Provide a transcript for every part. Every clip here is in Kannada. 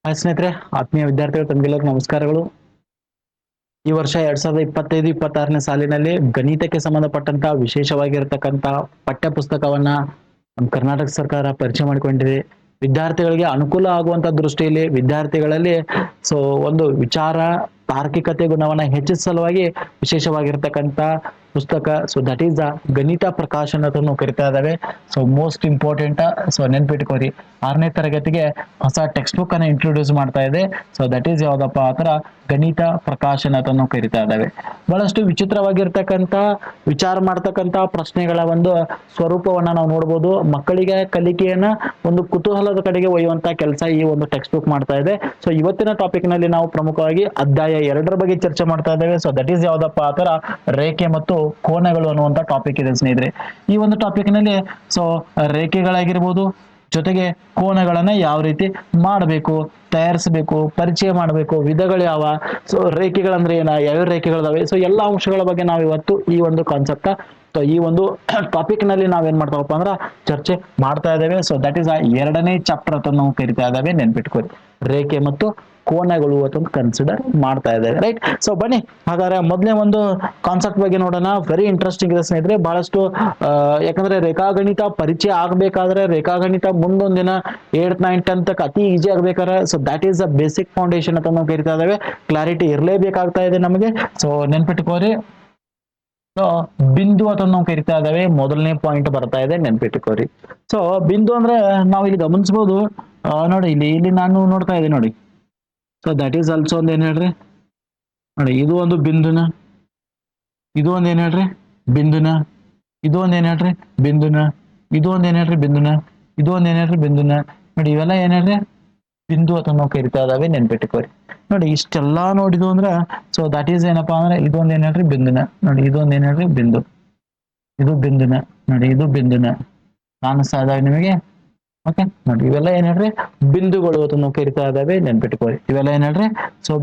ಹಾಯ್ ಸ್ನೇಹಿತರೆ, ಆತ್ಮೀಯ ವಿದ್ಯಾರ್ಥಿಗಳು ತಮಗೆಲ್ಲರಿಗೂ ನಮಸ್ಕಾರಗಳು. ಈ ವರ್ಷ 2025-26ನೇ ಸಾಲಿನಲ್ಲಿ ಗಣಿತಕ್ಕೆ ಸಂಬಂಧಪಟ್ಟಂತ ವಿಶೇಷವಾಗಿರತಕ್ಕಂತ ಪಠ್ಯ ಪುಸ್ತಕವನ್ನ ನಮ್ಮ ಕರ್ನಾಟಕ ಸರ್ಕಾರ ಪರಿಚಯ ಮಾಡಿಕೊಂಡಿದೆ. ವಿದ್ಯಾರ್ಥಿಗಳಿಗೆ ಅನುಕೂಲ ಆಗುವಂತ ದೃಷ್ಟಿಯಲ್ಲಿ ವಿದ್ಯಾರ್ಥಿಗಳಲ್ಲಿ ಒಂದು ವಿಚಾರ ತಾರ್ಕಿಕತೆ ಗುಣವನ್ನ ಹೆಚ್ಚಿಸುವ ಸಲುವಾಗಿ ವಿಶೇಷವಾಗಿರ್ತಕ್ಕಂಥ ಪುಸ್ತಕ. ದಟ್ ಈಸ್ ದ ಗಣಿತ ಪ್ರಕಾಶನ ಅಂತ ನಾವು ಕರಿತಾ ಇದ್ದಾವೆ. Most important. ನೆನ್ಪಿಟ್ಕೋರಿ, 6ನೇ ತರಗತಿಗೆ ಹೊಸ ಟೆಕ್ಸ್ಟ್ ಬುಕ್ ಅನ್ನ ಇಂಟ್ರೊಡ್ಯೂಸ್ ಮಾಡ್ತಾ ಇದೆ. ದಟ್ ಈಸ್ ಯಾವ್ದಪ್ಪ ಆತರ ಗಣಿತ ಪ್ರಕಾಶನ ಅಂತ ನಾವು ಕರಿತಾ ಇದ್ದಾವೆ. ಬಹಳಷ್ಟು ವಿಚಿತ್ರವಾಗಿರ್ತಕ್ಕಂಥ ವಿಚಾರ ಮಾಡ್ತಕ್ಕಂಥ ಪ್ರಶ್ನೆಗಳ ಒಂದು ಸ್ವರೂಪವನ್ನ ನಾವು ನೋಡ್ಬೋದು. ಮಕ್ಕಳಿಗೆ ಕಲಿಕೆಯನ್ನ ಒಂದು ಕುತೂಹಲದ ಕಡೆಗೆ ಒಯ್ಯುವಂತ ಕೆಲಸ ಈ ಒಂದು ಟೆಕ್ಸ್ಟ್ ಬುಕ್ ಮಾಡ್ತಾ ಇದೆ. ಇವತ್ತಿನ ಟಾಪಿಕ್ ನಲ್ಲಿ ನಾವು ಪ್ರಮುಖವಾಗಿ ಅಧ್ಯಾಯ 2 ಬಗ್ಗೆ ಚರ್ಚೆ ಮಾಡ್ತಾ ಇದ್ದೇವೆ. ದಟ್ ಈಸ್ ಯಾವ್ದಪ್ಪ ಆತರ ರೇಖೆ ಮತ್ತು ಕೋನಗಳು ಅನ್ನುವಂತ ಟಾಪಿಕ್ ಇದೆ ಸ್ನೇಹಿತರೆ. ಈ ಒಂದು ಟಾಪಿಕ್ ನಲ್ಲಿ ರೇಖೆಗಳಾಗಿರ್ಬೋದು, ಜೊತೆಗೆ ಕೋನಗಳನ್ನ ಯಾವ ರೀತಿ ಮಾಡಬೇಕು, ತಯಾರಿಸಬೇಕು, ಪರಿಚಯ ಮಾಡಬೇಕು, ವಿಧಗಳು ಯಾವ, ರೇಖೆಗಳಂದ್ರೆ ಏನ, ಯಾವ ರೇಖೆಗಳಿದಾವೆ, ಎಲ್ಲ ಅಂಶಗಳ ಬಗ್ಗೆ ನಾವು ಇವತ್ತು ಈ ಒಂದು ಕಾನ್ಸೆಪ್ಟ್ ಈ ಒಂದು ಟಾಪಿಕ್ ನಲ್ಲಿ ನಾವೇನ್ ಮಾಡ್ತಾವಪ್ಪ ಅಂದ್ರೆ ಚರ್ಚೆ ಮಾಡ್ತಾ ಇದ್ದೇವೆ. ದಟ್ ಈಸ್ 2ನೇ ಚಾಪ್ಟರ್ ಅಂತ ನಾವು ಕರಿತಾ ಇದ್ದೇವೆ. ನೆನ್ಪಿಟ್ಕೊಳ್ಳಿ, ರೇಖೆ ಮತ್ತು ಕೋನಗಳು ಅಂತ ಕನ್ಸಿಡರ್ ಮಾಡ್ತಾ ಇದ್ದೇವೆ. ರೈಟ್. ಬನ್ನಿ ಹಾಗಾದ್ರೆ ಮೊದಲನೇ ಒಂದು ಕಾನ್ಸೆಪ್ಟ್ ಬಗ್ಗೆ ನೋಡೋಣ. ವೆರಿ ಇಂಟ್ರೆಸ್ಟಿಂಗ್ ಇದೆ ಸ್ನೇಹಿತರೆ, ಬಹಳಷ್ಟು ಯಾಕಂದ್ರೆ ರೇಖಾಗಣಿತ ಪರಿಚಯ ಆಗ್ಬೇಕಾದ್ರೆ, ರೇಖಾಗಣಿತ ಮುಂದೊಂದಿನ 8th 9th 10th ಅತಿ ಈಜಿ ಆಗ್ಬೇಕಾದ್ರೆ that is the basic foundation ಅಂತ ನಾವು ಕರಿತಾ ಇದ್ದೇವೆ. ಕ್ಲಾರಿಟಿ ಇರಲೇಬೇಕಾಗ್ತಾ ಇದೆ ನಮಗೆ. ನೆನ್ಪಿಟ್ಕೋರಿ, ಬಿಂದು ಅಂತ ನಾವು ಕರಿತಾ ಇದ್ದೇವೆ. ಮೊದಲನೇ ಪಾಯಿಂಟ್ ಬರ್ತಾ ಇದೆ, ನೆನ್ಪಿಟ್ಕೋರಿ. ಬಿಂದು ಅಂದ್ರೆ ನಾವು ಇಲ್ಲಿ ಗಮನಿಸಬಹುದು. ನೋಡಿ, ಇಲ್ಲಿ ನಾನು ನೋಡ್ತಾ ಇದ್ದೀನಿ ನೋಡಿ. ದಟ್ ಈಸ್ ಆಲ್ಸೋ ಒಂದ್ ಏನ್ ಹೇಳ್ರಿ ನೋಡಿ, ಇದು ಒಂದು ಬಿಂದುನ, ಇದು ಒಂದ್ ಏನ್ ಹೇಳ್ರಿ ಬಿಂದುನ, ಇದು ಒಂದ್ ಏನ್ ಹೇಳ್ರಿ ಬಿಂದುನ, ಇದು ಒಂದ್ ಏನ್ ಹೇಳ್ರಿ ಬಿಂದುನ, ಇದು ಒಂದ್ ಏನ್ ಹೇಳ್ರಿ ಬಿಂದುನ. ನೋಡಿ, ಇವೆಲ್ಲ ಏನ್ ಹೇಳ್ರಿ ಬಿಂದು ಅಂತ ನಾವು ಕರಿತಾ ಇದಾವೆ. ನೆನ್ಪಿಟ್ಕೋರಿ. ನೋಡಿ, ಇಷ್ಟೆಲ್ಲಾ ನೋಡಿದ್ವು ಅಂದ್ರ ದಟ್ ಈಸ್ ಏನಪ್ಪಾ ಅಂದ್ರೆ ಇದೊಂದ್ ಏನ್ ಹೇಳ್ರಿ ಬಿಂದುನ. ನೋಡಿ, ಇದೊಂದ್ ಏನ್ ಹೇಳ್ರಿ ಬಿಂದು, ಇದು ಬಿಂದುನ. ನೋಡಿ, ಇದು ಬಿಂದುನ ಕಾಣಿಸ್ತಾ ಇದಾವೆ ನಿಮಗೆ. ಓಕೆ, ನೋಡಿ, ಇವೆಲ್ಲ ಏನ್ ಹೇಳ್ರಿ ಬಿಂದುಗಳು ಅಂತ ನಾವು ಕರಿತಾ ಇದಾವೆ. ನೆನ್ಪಿಟ್ಕೋರಿ, ಇವೆಲ್ಲ ಏನ್ ಹೇಳ್ರಿ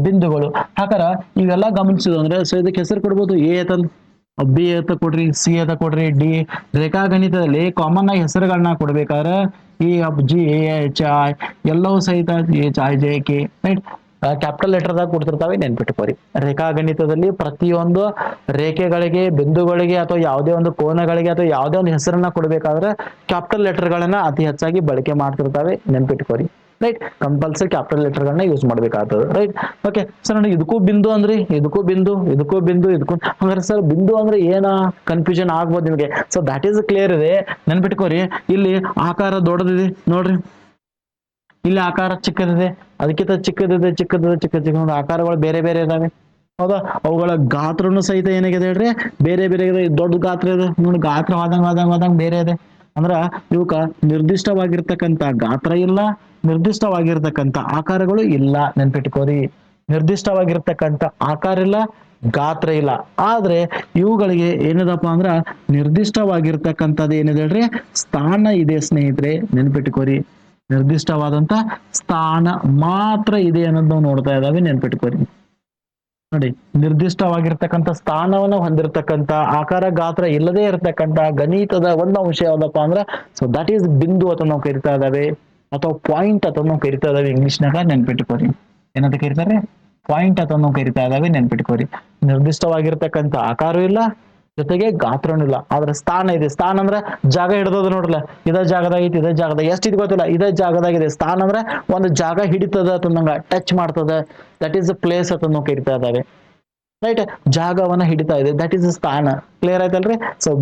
ಬಿಂದುಗಳು. ಹಾಗಾರ ಇವೆಲ್ಲ ಗಮನಿಸಿದ್ವು ಅಂದ್ರೆ ಇದಕ್ಕೆ ಹೆಸರು ಕೊಡ್ಬೋದು. ಎ ಅಂತ, ಬಿ ಅಂತ ಕೊಡ್ರಿ, ಸಿ ಅಂತ ಕೊಡ್ರಿ, ಡಿ. ರೇಖಾಗಣಿತದಲ್ಲಿ ಕಾಮನ್ ಆಗಿ ಹೆಸರುಗಳನ್ನ ಕೊಡ್ಬೇಕಾದ್ರೆ E, F, G, H, I ಎಲ್ಲವೂ ಸಹಿತ H, I, J, K right capital letter ದಾಗ ಕೊಡ್ತಿರ್ತಾವೆ. ನೆನ್ಪಿಟ್ಕೋರಿ, ರೇಖಾಗಣಿತದಲ್ಲಿ ಪ್ರತಿಯೊಂದು ರೇಖೆಗಳಿಗೆ, ಬಿಂದುಗಳಿಗೆ ಅಥವಾ ಯಾವುದೇ ಒಂದು ಕೋನಗಳಿಗೆ ಅಥವಾ ಯಾವುದೇ ಒಂದು ಹೆಸರನ್ನ ಕೊಡ್ಬೇಕಾದ್ರೆ ಕ್ಯಾಪಿಟಲ್ ಲೆಟರ್ ಗಳನ್ನ ಅತಿ ಹೆಚ್ಚಾಗಿ ಬಳಕೆ ಮಾಡ್ತಿರ್ತಾವೆ. ನೆನ್ಪಿಟ್ಕೋರಿ. ರೈಟ್. ಕಂಪಲ್ಸರಿ ಕ್ಯಾಪಿಟಲ್ ಲೆಟರ್ ಗಳನ್ನ ಯೂಸ್ ಮಾಡ್ಬೇಕಾಗ್ತದೆ. ರೈಟ್. ಓಕೆ ಸರ್, ನೋಡಿ, ಇದಕ್ಕೂ ಬಿಂದು ಅಂದ್ರಿ, ಇದಕ್ಕೂ ಬಿಂದು, ಇದಕ್ಕೂ ಬಿಂದು, ಇದಕ್ಕೂ ಹಂಗಾರೆ ಸರ್ ಬಿಂದು ಅಂದ್ರೆ ಏನ ಕನ್ಫ್ಯೂಷನ್ ಆಗ್ಬೋದು ನಿಮಗೆ. ದಟ್ ಈಸ್ ಕ್ಲಿಯರ್ ಇದೆ. ನೆನ್ಪಿಟ್ಕೋರಿ, ಇಲ್ಲಿ ಆಕಾರ ದೊಡ್ಡದಿದೆ ನೋಡ್ರಿ, ಇಲ್ಲಿ ಆಕಾರ ಚಿಕ್ಕದಿದೆ, ಅದಕ್ಕಿಂತ ಚಿಕ್ಕದಿದೆ, ಚಿಕ್ಕ ಆಕಾರಗಳು ಬೇರೆ ಬೇರೆ ಇದಾವೆ. ಹೌದಾ? ಅವುಗಳ ಗಾತ್ರನು ಸಹಿತ ಏನಾಗಿದೆ ಹೇಳ್ರಿ ಬೇರೆ ಬೇರೆ ಇದೆ. ದೊಡ್ಡ ಗಾತ್ರ ಇದೆ ನೋಡಿ, ಗಾತ್ರ ವಾದಂಗ್ ಬೇರೆ ಇದೆ. ಅಂದ್ರ ಇವಕ್ಕ ನಿರ್ದಿಷ್ಟವಾಗಿರ್ತಕ್ಕಂಥ ಗಾತ್ರ ಇಲ್ಲ, ನಿರ್ದಿಷ್ಟವಾಗಿರ್ತಕ್ಕಂಥ ಆಕಾರಗಳು ಇಲ್ಲ. ನೆನ್ಪಿಟ್ಕೋರಿ, ನಿರ್ದಿಷ್ಟವಾಗಿರ್ತಕ್ಕಂಥ ಆಕಾರ ಇಲ್ಲ, ಗಾತ್ರ ಇಲ್ಲ. ಆದ್ರೆ ಇವುಗಳಿಗೆ ಏನಿದಪ್ಪ ಅಂದ್ರ ನಿರ್ದಿಷ್ಟವಾಗಿರ್ತಕ್ಕಂಥದ್ದು ಏನಿದೆ ಹೇಳ್ರಿ ಸ್ಥಾನ ಇದೆ ಸ್ನೇಹಿತರೆ. ನೆನ್ಪಿಟ್ಕೋರಿ, ನಿರ್ದಿಷ್ಟವಾದಂತ ಸ್ಥಾನ ಮಾತ್ರ ಇದೆ ಅನ್ನೋದು ನಾವು ನೋಡ್ತಾ ಇದ್ದಾವೆ. ನೆನ್ಪಿಟ್ಕೋರಿ. ನೋಡಿ, ನಿರ್ದಿಷ್ಟವಾಗಿರ್ತಕ್ಕಂಥ ಸ್ಥಾನವನ್ನು ಹೊಂದಿರತಕ್ಕಂಥ ಆಕಾರ ಗಾತ್ರ ಇಲ್ಲದೆ ಇರತಕ್ಕಂಥ ಗಣಿತದ ಒಂದು ಅಂಶ ಯಾವ್ದಪ್ಪ ಅಂದ್ರ ದಟ್ ಈಸ್ ಬಿಂದು ಅಂತ ನಾವು ಕರಿತಾ ಇದ್ದಾವೆ, ಅಥವಾ ಪಾಯಿಂಟ್ ಅಂತ ನಾವು ಕರಿತಾ ಇದಾವೆ ಇಂಗ್ಲಿಷ್ನಾಗ. ನೆನ್ಪಿಟ್ಕೋರಿ, ಏನಂತ ಕರಿತಾರೆ? ಪಾಯಿಂಟ್ ಅಂತ ನಾವು ಕರಿತಾ ಇದಾವೆ. ನೆನ್ಪಿಟ್ಕೋರಿ, ನಿರ್ದಿಷ್ಟವಾಗಿರ್ತಕ್ಕಂಥ ಆಕಾರ ಇಲ್ಲ, ಜೊತೆಗೆ ಗಾತ್ರನೂ ಇಲ್ಲ, ಆದ್ರೆ ಸ್ಥಾನ ಇದೆ. ಸ್ಥಾನ ಅಂದ್ರೆ ಜಾಗ ಹಿಡ್ದದ ನೋಡ್ರಲ್ಲ, ಇದೇ ಜಾಗದಾಗ ಐತಿ, ಇದೇ ಜಾಗದಾಗ ಎಷ್ಟಿದ್ ಗೊತ್ತಿಲ್ಲ, ಇದೇ ಜಾಗದಾಗಿದೆ. ಸ್ಥಾನ ಅಂದ್ರೆ ಒಂದು ಜಾಗ ಹಿಡಿತದ ಅಂತಂದಂಗ, ಟಚ್ ಮಾಡ್ತದ. ದಟ್ ಈಸ್ ಪ್ಲೇಸ್ ಅಂತ ನಾವು ಕರಿತಾ ಇದ್ದಾವೆ. ರೈಟ್. ಜಾಗವನ್ನ ಹಿಡಿತಾ ಇದೆ, ದಟ್ ಈಸ್ ಸ್ಥಾನ. ಕ್ಲಿಯರ್ ಆಯ್ತಲ್ರಿ?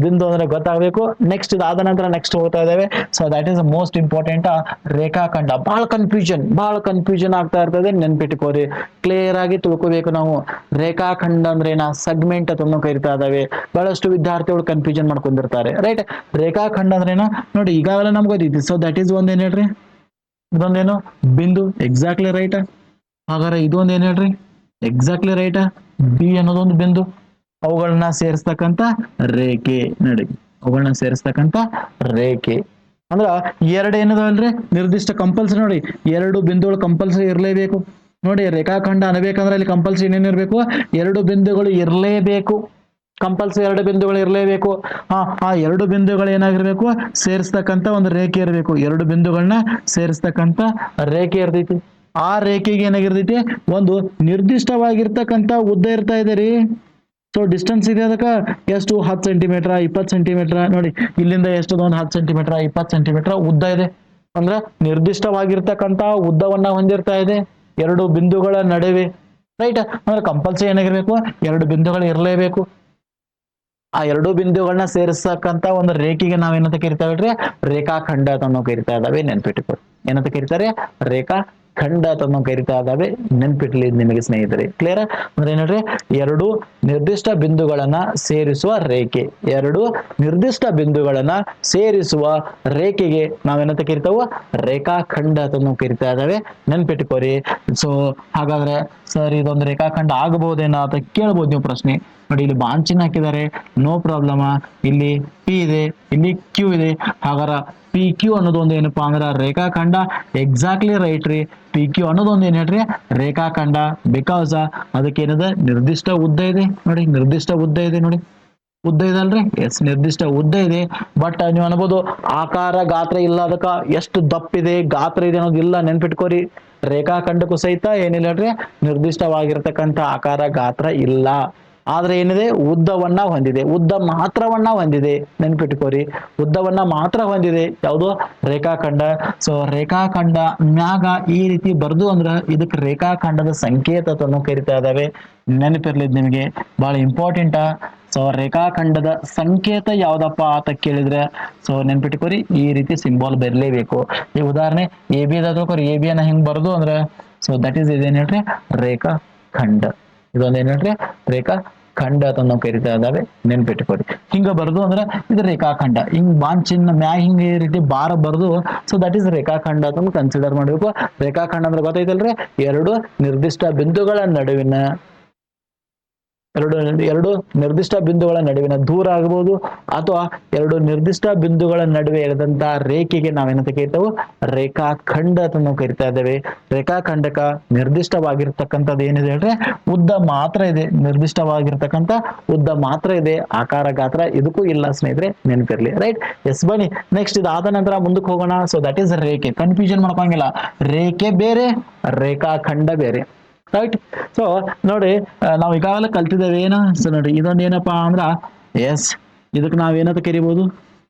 ಬಿಂದು ಅಂದ್ರೆ ಗೊತ್ತಾಗಬೇಕು. ನೆಕ್ಸ್ಟ್ ಇದಾದ ನಂತರ ನೆಕ್ಸ್ಟ್ ಹೋಗ್ತಾ ಇದ್ದೇವೆ. That is most important. ರೇಖಾಖಂಡ ಬಹಳ ಕನ್ಫ್ಯೂಷನ್ ಆಗ್ತಾ ಇರ್ತದೆ. ನೆನ್ಪಿಟ್ಕೋರಿ, ಕ್ಲಿಯರ್ ಆಗಿ ತಿಳ್ಕೋಬೇಕು ನಾವು. ರೇಖಾಖಂಡ ಅಂದ್ರೆ ಏನ, ಸೆಗ್ಮೆಂಟ್ ಅಂತ ಕರಿತಾ ಇದಾವೆ. ಬಹಳಷ್ಟು ವಿದ್ಯಾರ್ಥಿಗಳು ಕನ್ಫ್ಯೂಷನ್ ಮಾಡ್ಕೊಂಡಿರ್ತಾರೆ. ರೈಟ್. ರೇಖಾಖಂಡ ಅಂದ್ರೆ ಏನ ನೋಡಿ, ಈಗಾಗಲೇ ನಮ್ಗೆ ಗೊತ್ತೈತಿ. ದಟ್ ಈಸ್ ಒಂದ್ ಏನ್ ಹೇಳ್ರಿ, ಇದೊಂದೇನು ಬಿಂದು. Exactly right. ಹಾಗಾದ್ರೆ ಇದೊಂದ್ ಏನ್ ಹೇಳ್ರಿ, ಎಕ್ಸಾಕ್ಟ್ಲಿ ರೈಟ್. ಬಿ ಅನ್ನೋದೊಂದು ಬಿಂದು, ಅವುಗಳನ್ನ ಸೇರಿಸ್ತಕ್ಕಂತ ರೇಖೆ. ನೋಡಿ, ಅವುಗಳನ್ನ ಸೇರಿಸ್ತಕ್ಕಂತ ರೇಖೆ ಅಂದ್ರ ಎರಡು ಏನದಲ್ರಿ ನಿರ್ದಿಷ್ಟ ಕಂಪಲ್ಸರಿ. ನೋಡಿ, ಎರಡು ಬಿಂದುಗಳು ಕಂಪಲ್ಸರಿ ಇರಲೇಬೇಕು. ನೋಡಿ, ರೇಖಾಖಂಡ ಅನ್ಬೇಕಂದ್ರೆ ಇಲ್ಲಿ ಕಂಪಲ್ಸರಿ ಏನೇನಿರ್ಬೇಕು, ಎರಡು ಬಿಂದುಗಳು ಇರಲೇಬೇಕು. ಕಂಪಲ್ಸರಿ ಎರಡು ಬಿಂದುಗಳು ಇರಲೇಬೇಕು. ಆ ಎರಡು ಬಿಂದುಗಳು ಏನಾಗಿರ್ಬೇಕು, ಸೇರಿಸ್ತಕ್ಕಂತ ಒಂದು ರೇಖೆ ಇರಬೇಕು. ಎರಡು ಬಿಂದುಗಳನ್ನ ಸೇರಿಸ್ತಕ್ಕಂತ ರೇಖೆ ಇರ್ತೈತಿ. ಆ ರೇಖೆಗೆ ಏನಾಗಿರ್ತೈತಿ, ಒಂದು ನಿರ್ದಿಷ್ಟವಾಗಿರ್ತಕ್ಕಂಥ ಉದ್ದ ಇರ್ತಾ ಇದೆ ರೀ. ಸೊ ಡಿಸ್ಟೆನ್ಸ್ ಇದೆ ಅದಕ್ಕೆ ಎಷ್ಟು, 10 ಸೆಂಟಿಮೀಟರ್ 20 ಸೆಂಟಿಮೀಟರ್ ನೋಡಿ, ಇಲ್ಲಿಂದ ಎಷ್ಟು, ಒಂದು 10 ಸೆಂಟಿಮೀಟರ್ 20 ಸೆಂಟಿಮೀಟರ್ ಉದ್ದ ಇದೆ. ಅಂದ್ರೆ ನಿರ್ದಿಷ್ಟವಾಗಿರ್ತಕ್ಕಂಥ ಉದ್ದವನ್ನ ಹೊಂದಿರ್ತಾ ಇದೆ ಎರಡು ಬಿಂದುಗಳ ನಡುವೆ, ರೈಟ್. ಅಂದ್ರೆ ಕಂಪಲ್ಸರಿ ಏನಾಗಿರ್ಬೇಕು, ಎರಡು ಬಿಂದುಗಳು ಇರಲೇಬೇಕು. ಆ ಎರಡು ಬಿಂದುಗಳನ್ನ ಸೇರಿಸತಕ್ಕಂತ ಒಂದು ರೇಖೆಗೆ ನಾವೇನಂತ ಕರಿತಾವ್ರಿ, ರೇಖಾಖಂಡ ಅಂತ ಕರಿತಾ ಇದ್ದಾವೆ, ನೆನ್ಪಿಟ್ಟುಕೊಳ್ಳಿ. ಏನಂತ ಕರೀತಾರೆ, ರೇಖಾ ಖಂಡ ಅಂತ ಕರಿತಾ ಇದ್ದಾವೆ, ನೆನ್ಪಿಟ್ಲಿ ನಿಮಗೆ ಸ್ನೇಹಿತರೆ. ಕ್ಲಿಯರ್ ಅಂದ್ರೆ ಏನಂದ್ರೆ, ಎರಡು ನಿರ್ದಿಷ್ಟ ಬಿಂದುಗಳನ್ನ ಸೇರಿಸುವ ರೇಖೆ, ಎರಡು ನಿರ್ದಿಷ್ಟ ಬಿಂದುಗಳನ್ನ ಸೇರಿಸುವ ರೇಖೆಗೆ ನಾವೇನಂತ ಕರಿತಾವ, ರೇಖಾಖಂಡ ಅಂತ ಕರಿತಾ ಇದ್ದಾವೆ, ನೆನ್ಪಿಟ್ಕೋರಿ. ಸೊ ಹಾಗಾದ್ರೆ ಸರ್ ಇದೊಂದು ರೇಖಾಖಂಡ ಆಗಬಹುದೇನೋ ಅಂತ ಕೇಳ್ಬೋದು ನೀವು ಪ್ರಶ್ನೆ. ನೋಡಿ ಇಲ್ಲಿ ಬಾಂಚಿನ ಹಾಕಿದ್ದಾರೆ, ನೋ ಪ್ರಾಬ್ಲಮ್. ಇಲ್ಲಿ ಪಿ ಇದೆ, ಇಲ್ಲಿ ಕ್ಯೂ ಇದೆ. ಹಾಗಾದ್ರೆ ಪಿ ಕ್ಯೂ ಅನ್ನೋದು ಒಂದು ಏನಪ್ಪಾ ಅಂದ್ರೆ ರೇಖಾಖಂಡ. ಎಕ್ಸಾಕ್ಟ್ಲಿ ರೈಟ್ ರೀ. ಪಿ ಕ್ಯೂ ಅನ್ನೋದೊಂದು ಏನ್ ಹೇಳ್ರಿ, ರೇಖಾಖಂಡ. ಬಿಕಾಸ್ ಅದಕ್ಕೆ ಏನದ, ನಿರ್ದಿಷ್ಟ ಉದ್ದ ಇದೆ ನೋಡಿ, ನಿರ್ದಿಷ್ಟ ಉದ್ದ ಇದೆ ನೋಡಿ, ಉದ್ದ ಇದೆ ಅಲ್ರಿ, ಎಸ್ ನಿರ್ದಿಷ್ಟ ಉದ್ದ ಇದೆ. ಬಟ್ ನೀವು ಅನ್ಬೋದು ಆಕಾರ ಗಾತ್ರ ಇಲ್ಲ, ಅದಕ್ಕ ಎಷ್ಟು ದಪ್ಪಿದೆ ಗಾತ್ರ ಇದೆ ಅನ್ನೋದು ಇಲ್ಲ, ನೆನ್ಪಿಟ್ಕೋರಿ. ರೇಖಾಖಂಡಕ್ಕೂ ಸಹಿತ ಏನಿಲ್ಲ ಹೇಳ್ರಿ, ನಿರ್ದಿಷ್ಟವಾಗಿರ್ತಕ್ಕಂಥ ಆಕಾರ ಗಾತ್ರ ಇಲ್ಲ. ಆದ್ರೆ ಏನಿದೆ, ಉದ್ದವನ್ನ ಹೊಂದಿದೆ, ಉದ್ದ ಮಾತ್ರವನ್ನ ಹೊಂದಿದೆ, ನೆನ್ಪಿಟ್ಕೋರಿ. ಉದ್ದವನ್ನ ಮಾತ್ರ ಹೊಂದಿದೆ ಯಾವುದು, ರೇಖಾಖಂಡ. ಸೊ ರೇಖಾಖಂಡ ಮ್ಯಾಗ ಈ ರೀತಿ ಬರ್ದು ಅಂದ್ರ ಇದಕ್ಕೆ ರೇಖಾಖಂಡದ ಸಂಕೇತ ಕರಿತಾ ಇದ್ದಾವೆ, ನೆನಪಿರ್ಲಿ ನಿಮಗೆ, ಬಹಳ ಇಂಪಾರ್ಟೆಂಟ್. ಸೊ ರೇಖಾಖಂಡದ ಸಂಕೇತ ಯಾವ್ದಪ್ಪ ಅಂತ ಕೇಳಿದ್ರೆ, ಸೊ ನೆನ್ಪಿಟ್ಕೋರಿ, ಈ ರೀತಿ ಸಿಂಬಾಲ್ ಬರಲೇಬೇಕು. ಈ ಉದಾಹರಣೆ ಎ ಬಿ ಅದ, ಎ ಬಿ ಅನ್ನ ಹಿಂಗ್ ಬರ್ದು ಅಂದ್ರೆ, ಸೊ ದಟ್ ಈಸ್ ಇದೇನ್ ಹೇಳ್ರಿ, ರೇಖಾಖಂಡ. ಇದೊಂದು ಏನ್ ಹೇಳ್ರಿ, ರೇಖಾ ಖಂಡ ಅಂತ ನಾವು ಕರಿತಾ ಇದ್ದಾವೆ, ನೆನ್ಪಿಟ್ಕೊಡಿ. ಹಿಂಗ ಬರ್ದು ಅಂದ್ರೆ ಇದು ರೇಖಾಖಂಡ. ಹಿಂಗ್ ಬಾಂಚಿನ ಮ್ಯಾಗ ಹಿಂಗ ಈ ರೀತಿ ಬಾರ ಬರ್ದು, ಸೊ ದಟ್ ಈಸ್ ರೇಖಾಖಂಡ ಅಂತ ಕನ್ಸಿಡರ್ ಮಾಡ್ಬೇಕು. ರೇಖಾಖಂಡ ಅಂದ್ರೆ ಗೊತ್ತೈತಲ್ರಿ, ಎರಡು ನಿರ್ದಿಷ್ಟ ಬಿಂದುಗಳ ನಡುವಿನ ಎರಡು ನಿರ್ದಿಷ್ಟ ಬಿಂದುಗಳ ನಡುವಿನ ದೂರ ಆಗಬಹುದು, ಅಥವಾ ಎರಡು ನಿರ್ದಿಷ್ಟ ಬಿಂದುಗಳ ನಡುವೆ ಇರದಂತಹ ರೇಖೆಗೆ ನಾವೇನಂತ ಕರಿತಾವು, ರೇಖಾಖಂಡ ಅಂತ ನಾವು ಕರಿತಾ ಇದ್ದೇವೆ. ರೇಖಾಖಂಡಕ ನಿರ್ದಿಷ್ಟವಾಗಿರ್ತಕ್ಕಂಥದ್ದು ಏನಿದೆ ಹೇಳ್ರೆ, ಉದ್ದ ಮಾತ್ರ ಇದೆ, ನಿರ್ದಿಷ್ಟವಾಗಿರ್ತಕ್ಕಂಥ ಉದ್ದ ಮಾತ್ರ ಇದೆ, ಆಕಾರ ಗಾತ್ರ ಇದಕ್ಕೂ ಇಲ್ಲ ಸ್ನೇಹಿತರೆ, ನೆನಪಿರ್ಲಿ. ರೈಟ್, ಎಸ್ ಬನ್ನಿ ನೆಕ್ಸ್ಟ್ ಇದಾದ ನಂತರ ಮುಂದಕ್ಕೆ ಹೋಗೋಣ. ಸೊ ದಟ್ ಈಸ್ ರೇಖೆ, ಕನ್ಫ್ಯೂಷನ್ ಮಾಡ್ಕೊಂಗಿಲ್ಲ, ರೇಖೆ ಬೇರೆ ರೇಖಾಖಂಡ ಬೇರೆ. ರೈಟ್. ಸೊ ನೋಡಿ, ನಾವು ಈಗಾಗಲೇ ಕಲ್ತಿದ್ದೇವೆ ಏನ, ಸೊ ನೋಡಿ ಇದೊಂದು ಏನಪ್ಪಾ ಅಂದ್ರ, ಎಸ್ ಇದಕ್ಕೆ ನಾವೇನಂತ ಕರಿಬಹುದು,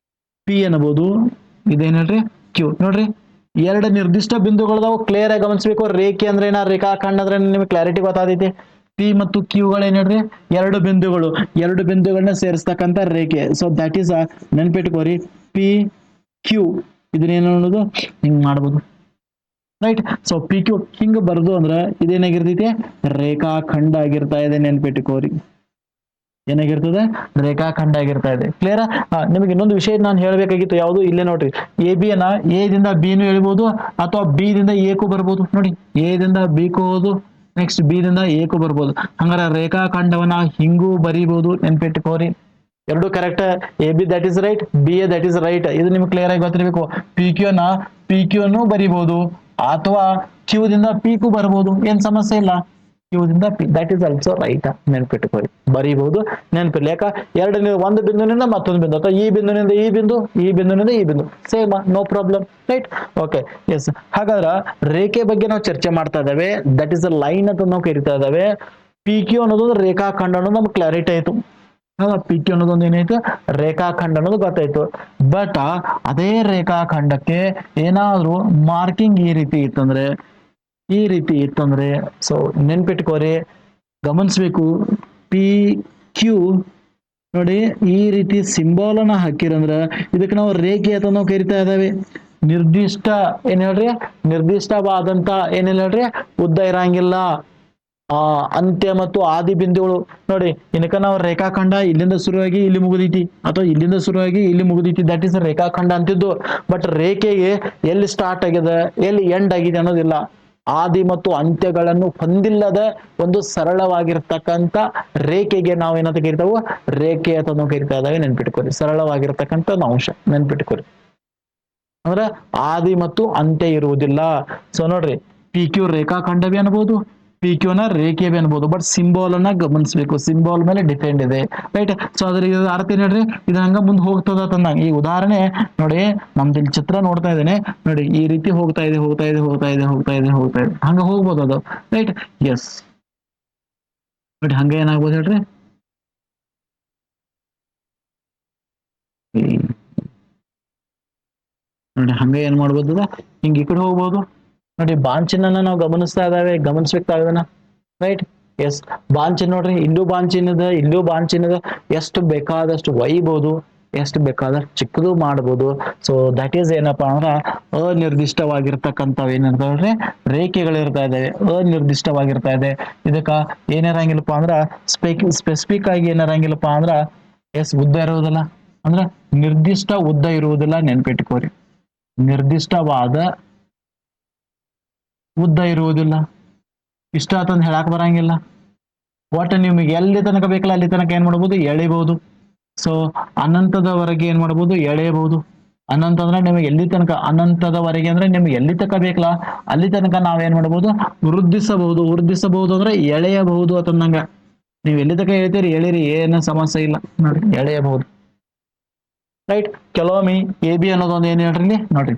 ಪಿ ಅನ್ನಬಹುದು. ಇದೇನ್ ಹೇಳ್ರಿ, ಕ್ಯೂ. ನೋಡ್ರಿ ಎರಡು ನಿರ್ದಿಷ್ಟ ಬಿಂದುಗಳದಾವು, ಕ್ಲಿಯರ್ ಆಗಿ ಗಮನಿಸಬೇಕು. ರೇಖೆ ಅಂದ್ರೆ ಏನ, ರೇಖಾಖಂಡ ಅಂದ್ರೆ ನಿಮ್ಗೆ ಕ್ಲಾರಿಟಿ ಗೊತ್ತಾದೈತಿ. ಪಿ ಮತ್ತು ಕ್ಯೂಗಳು ಏನ್ ಹೇಳ್ರಿ, ಎರಡು ಬಿಂದುಗಳು, ಎರಡು ಬಿಂದುಗಳನ್ನ ಸೇರಿಸ್ತಕ್ಕಂಥ ರೇಖೆ. ಸೊ ದಟ್ ಈಸ್ ನೆನ್ಪಿಟ್ಕೋರಿ, ಪಿ ಕ್ಯೂ. ಇದನ್ನೇನು ಅನ್ನೋದು ಹಿಂಗ್ ಮಾಡ್ಬೋದು, ರೈಟ್. ಸೊ ಪಿ ಕ್ಯೂ ಹಿಂಗ ಬರ್ದು ಅಂದ್ರ ಇದೇನಾಗಿರ್ತೈತಿ, ರೇಖಾಖಂಡ ಆಗಿರ್ತಾ ಇದೆ, ನೆನ್ಪಿಟ್ಕೋರಿ. ಏನಾಗಿರ್ತದೆ, ರೇಖಾಖಂಡ ಆಗಿರ್ತಾ ಇದೆ. ಕ್ಲಿಯರ್. ನಿಮಗೆ ಇನ್ನೊಂದು ವಿಷಯ ನಾನು ಹೇಳ್ಬೇಕಾಗಿತ್ತು, ಯಾವುದು, ಇಲ್ಲೇ ನೋಡ್ರಿ, ಎ ಬಿ ಅನ್ನ ಎ ದಿಂದ ಬಿ ನು ಹೇಳ್ಬೋದು, ಅಥವಾ ಬಿ ದಿಂದ ಎ ಕು ಬರ್ಬೋದು. ನೋಡಿ ಎ ದಿಂದ ಬಿ ಕು ಹೋದು, ನೆಕ್ಸ್ಟ್ ಬಿ ದಿಂದ ಎ ಕು ಬರ್ಬೋದು. ಹಂಗಾರ ರೇಖಾಖಂಡವನ್ನ ಹಿಂಗೂ ಬರೀಬಹುದು, ನೆನ್ಪಿಟ್ಕೋರಿ. ಎರಡು correct. A be that is right, B A that is right. ಇದು ನಿಮ್ಗೆ ಕ್ಲಿಯರ್ ಆಗಿ ಗೊತ್ತಿರಬೇಕು. ಪಿ ಕ್ಯೂ ಅನ್ನು ಬರಿಬಹುದು, ಅಥವಾ ಕ್ಯೂ ದಿಂದ ಪಿ ಕು ಬರ್ಬೋದು, ಏನ್ ಸಮಸ್ಯೆ ಇಲ್ಲ. ಕ್ಯೂ ದಿಂದ P, that is also right, ನೆನ್ಪಿಟ್ಕೊಳ್ಳಿ, ಬರೀಬಹುದು, ನೆನ್ಪಿರ್ಲಿ. ಯಾಕ, ಒಂದು ಬಿಂದುವಿನಿಂದ ಮತ್ತೊಂದು ಬಿಂದು, ಅಥವಾ ಈ ಬಿಂದುವಿನಿಂದ ಈ ಬಿಂದು, ಈ ಬಿಂದುವಿನಿಂದ ಈ ಬಿಂದು, same, no problem. Right, okay, yes. ಹಾಗಾದ್ರೆ ರೇಖೆ ಬಗ್ಗೆ ನಾವು ಚರ್ಚೆ ಮಾಡ್ತಾ ಇದ್ದೇವೆ, ದಟ್ ಇಸ್ ಅ ಲೈನ್ ಅಂತ ನಾವು ಕರಿತಾ ಇದ್ದೇವೆ. ಪಿ ಕ್ಯೂ ಅನ್ನೋದು ರೇಖಾಖಂಡ ಅನ್ನೋದು ನಮ್ಗೆ ಕ್ಲಾರಿಟಿ ಆಯ್ತು. ಪಿ ಕ್ಯೂ ಅನ್ನೋದೊಂದು ಏನಾಯ್ತು, ರೇಖಾಖಂಡ ಅನ್ನೋದು ಗೊತ್ತಾಯ್ತು. ಬಟ್ ಅದೇ ರೇಖಾಖಂಡಕ್ಕೆ ಏನಾದ್ರೂ ಮಾರ್ಕಿಂಗ್ ಈ ರೀತಿ ಇತ್ತಂದ್ರೆ, ಈ ರೀತಿ ಇತ್ತಂದ್ರೆ, ಸೊ ನೆನ್ಪಿಟ್ಕೋರಿ, ಗಮನಿಸ್ಬೇಕು. ಪಿ ಕ್ಯೂ ನೋಡಿ ಈ ರೀತಿ ಸಿಂಬಾಲ್ ಅನ್ನ ಹಾಕಿರಂದ್ರ ಇದಕ್ಕೆ ನಾವು ರೇಖೆ ಅಂತ ನಾವು ಕರಿತಾ ಇದ್ದೇವೆ. ನಿರ್ದಿಷ್ಟ ಏನ್ ಹೇಳ್ರಿ, ನಿರ್ದಿಷ್ಟವಾದಂತ ಏನಿಲ್ಲ ಹೇಳ್ರಿ, ಉದ್ದ ಇರಂಗಿಲ್ಲ. ಅಂತ್ಯ ಮತ್ತು ಆದಿ ಬಿಂದುಗಳು ನೋಡಿ, ಇನ್ಕ ನಾವು ರೇಖಾಖಂಡ ಇಲ್ಲಿಂದ ಶುರುವಾಗಿ ಇಲ್ಲಿ ಮುಗಿದೈತಿ, ಅಥವಾ ಇಲ್ಲಿಂದ ಶುರುವಾಗಿ ಇಲ್ಲಿ ಮುಗಿದೈತಿ, ದಟ್ ಇಸ್ ರೇಖಾಖಂಡ ಅಂತಿದ್ದು. ಬಟ್ ರೇಖೆಗೆ ಎಲ್ಲಿ ಸ್ಟಾರ್ಟ್ ಆಗಿದೆ, ಎಲ್ಲಿ ಎಂಡ್ ಆಗಿದೆ ಅನ್ನೋದಿಲ್ಲ. ಆದಿ ಮತ್ತು ಅಂತ್ಯಗಳನ್ನು ಹೊಂದಿಲ್ಲದ ಒಂದು ಸರಳವಾಗಿರ್ತಕ್ಕಂಥ ರೇಖೆಗೆ ನಾವು ಏನಂತ ಕರಿತಾವು, ರೇಖೆ ಅಂತ ನಾವು ಕರಿತಾ ಇದ್ದಾವೆ, ನೆನ್ಪಿಟ್ಕೊರಿ. ಸರಳವಾಗಿರ್ತಕ್ಕಂಥ ಅಂಶ ನೆನ್ಪಿಟ್ಕೊರಿ, ಅಂದ್ರೆ ಆದಿ ಮತ್ತು ಅಂತ್ಯ ಇರುವುದಿಲ್ಲ. ಸೊ ನೋಡ್ರಿ, ಪಿ ಕ್ಯೂ ರೇಖಾಖಂಡವೇ ಅನ್ಬೋದು, ಪಿ ಕ್ಯೂನ ರೇಖೆ ಬಿ ಅನ್ಬೋದು, ಬಟ್ ಸಿಂಬಾಲ್ ಅನ್ನ ಗಮನಿಸಬೇಕು, ಸಿಂಬಾಲ್ ಮೇಲೆ ಡಿಪೆಂಡ್ ಇದೆ, ರೈಟ್. ಸೊ ಅದ್ರ ಅರ್ಥ ಏನ್ ಹೇಳ್ರಿ, ಇದು ಹಂಗ ಮುಂದೆ ಹೋಗ್ತದ ತಂದಂಗ. ಈ ಉದಾಹರಣೆ ನೋಡಿ, ನಮ್ದು ಇಲ್ಲಿ ಚಿತ್ರ ನೋಡ್ತಾ ಇದ್ದೇನೆ ನೋಡಿ, ಈ ರೀತಿ ಹೋಗ್ತಾ ಇದೆ ಹೋಗ್ತಾ ಇದೆ ಹೋಗ್ತಾ ಇದೆ ಹೋಗ್ತಾ ಇದೆ ಹೋಗ್ತಾ ಇದೆ, ಹಂಗ ಹೋಗ್ಬೋದು ಅದು, ರೈಟ್. ಎಸ್ ಬಟ್ ಹಂಗ ಏನಾಗ್ಬೋದು ಹೇಳ್ರಿ, ನೋಡಿ ಹಂಗ ಏನ್ ಮಾಡ್ಬೋದು, ಹಿಂಗ ಈ ಕಡೆ ಹೋಗ್ಬೋದು ನೋಡಿ. ಬಾಂಚಿನ ನಾವು ಗಮನಿಸ್ತಾ ಇದಾವೆ, ಗಮನಿಸ್ಬೇಕಾಗದನ, ರೈಟ್. ಎಸ್, ಬಾಂಚಿನ್ ನೋಡ್ರಿ, ಇಲ್ಲೂ ಬಾಂಚಿನದ, ಇಲ್ಲೂ ಬಾಂಚಿನದ, ಎಷ್ಟು ಬೇಕಾದಷ್ಟು ಒಯ್ಬೋದು, ಎಷ್ಟು ಬೇಕಾದಷ್ಟು ಚಿಕ್ಕದು ಮಾಡ್ಬೋದು. ಸೊ ದಟ್ ಈಸ್ ಏನಪ್ಪಾ ಅಂದ್ರ ಅನಿರ್ದಿಷ್ಟವಾಗಿರ್ತಕ್ಕಂಥವು ಏನಿರ್ತಾವ್ರಿ, ರೇಖೆಗಳಿರ್ತಾ ಇದಾವೆ, ಅನಿರ್ದಿಷ್ಟವಾಗಿರ್ತಾ ಇದೆ. ಇದಕ್ಕ ಏನಿರಂಗಿಲ್ಲಪ್ಪಾ ಅಂದ್ರ ಸ್ಪೆಸಿಫಿಕ್ ಆಗಿ ಏನಿರಂಗಿಲ್ಲಪ್ಪಾ ಅಂದ್ರ ಎಸ್ ಉದ್ದ ಇರುವುದಿಲ್ಲ, ಅಂದ್ರ ನಿರ್ದಿಷ್ಟ ಉದ್ದ ಇರುವುದಿಲ್ಲ, ನೆನ್ಪಿಟ್ಕೋರಿ. ನಿರ್ದಿಷ್ಟವಾದ ಉದ್ದ ಇರುವುದಿಲ್ಲ, ಇಷ್ಟ ಆತಂದ್ ಹೇಳಕ್ ಬರಂಗಿಲ್ಲ. ಒಟ್ಟು ನಿಮ್ಗೆ ಎಲ್ಲಿ ತನಕ ಬೇಕಲ್ಲ ಅಲ್ಲಿ ತನಕ ಏನ್ ಮಾಡ್ಬೋದು, ಎಳಿಬಹುದು. ಸೊ ಅನಂತದವರೆಗೆ ಏನ್ ಮಾಡ್ಬೋದು, ಎಳೆಯಬಹುದು. ಅನಂತ ಅಂದ್ರೆ ನಿಮಗೆ ಎಲ್ಲಿ ತನಕ, ಅನಂತದವರೆಗೆ ಅಂದ್ರೆ ನಿಮ್ಗೆ ಎಲ್ಲಿ ತನಕ ಬೇಕಲ್ಲ ಅಲ್ಲಿ ತನಕ ನಾವೇನ್ ಮಾಡ್ಬೋದು, ವೃದ್ಧಿಸಬಹುದು. ವೃದ್ಧಿಸಬಹುದು ಅಂದ್ರೆ ಎಳೆಯಬಹುದು ಅಂತಂದಂಗ. ನೀವು ಎಲ್ಲಿ ತನಕ ಹೇಳ್ತೀರಿ ಎಳಿರಿ, ಏನು ಸಮಸ್ಯೆ ಇಲ್ಲ ನೋಡ್ರಿ, ಎಳೆಯಬಹುದು, ರೈಟ್. ಕೆಲವೊಮ್ಮೆ ಎ ಬಿ ಅನ್ನೋದೊಂದು ಏನ್ ಹೇಳ್ರಿ ನೋಡ್ರಿ,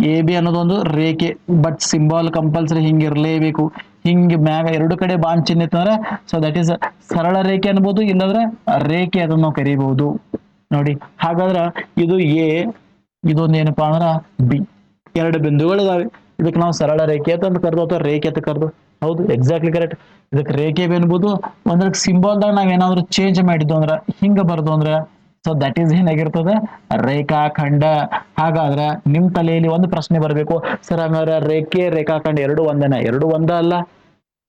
ಎ ಬಿ ಅನ್ನೋದೊಂದು ರೇಖೆ, ಬಟ್ ಸಿಂಬಾಲ್ ಕಂಪಲ್ಸರಿ ಹಿಂಗಿರ್ಲೇಬೇಕು. ಹಿಂಗ್ ಮ್ಯಾಗ ಎರಡು ಕಡೆ ಬಾಂಡ್ ಚಿಹ್ನೆ ಇತ್ತಂದ್ರೆ ಸೊ ದಟ್ ಈಸ್ ಸರಳ ರೇಖೆ ಅನ್ಬೋದು, ಇಲ್ಲಂದ್ರೆ ರೇಖೆ ಅದನ್ನ ನಾವು ಕರಿಬಹುದು ನೋಡಿ. ಹಾಗಾದ್ರ ಇದು ಎ, ಇದೊಂದು ಏನಪ್ಪಾ ಅಂದ್ರ ಬಿ, ಎರಡು ಬಿಂದುಗಳು ಇದಾವೆ. ಇದಕ್ಕೆ ನಾವು ಸರಳ ರೇಖೆ ಅಂತ ಕರೆದು ಅಥವಾ ರೇಖೆ ಅಂತ ಕರೆದು, ಹೌದು ಎಕ್ಸಾಕ್ಟ್ಲಿ ಕರೆಕ್ಟ್. ಇದಕ್ಕೆ ರೇಖೆ ಬಿ ಅನ್ಬೋದು. ಒಂದ್ರ ಸಿಂಬಾಲ್ದಾಗ ನಾವ್ ಏನಾದ್ರು ಚೇಂಜ್ ಮಾಡಿದ್ವು ಅಂದ್ರ, ಹಿಂಗ ಬರ್ದು ಅಂದ್ರ ಸೊ ದಟ್ ಈಸ್ ಏನಾಗಿರ್ತದೆ, ರೇಖಾಖಂಡ. ಹಾಗಾದ್ರೆ ನಿಮ್ ತಲೆಯಲ್ಲಿ ಒಂದು ಪ್ರಶ್ನೆ ಬರಬೇಕು, ಸರ್ ಹಂಗಾದ್ರೆ ರೇಖೆ ರೇಖಾಖಂಡ ಎರಡು ಒಂದೇನ? ಎರಡು ಒಂದಲ್ಲ,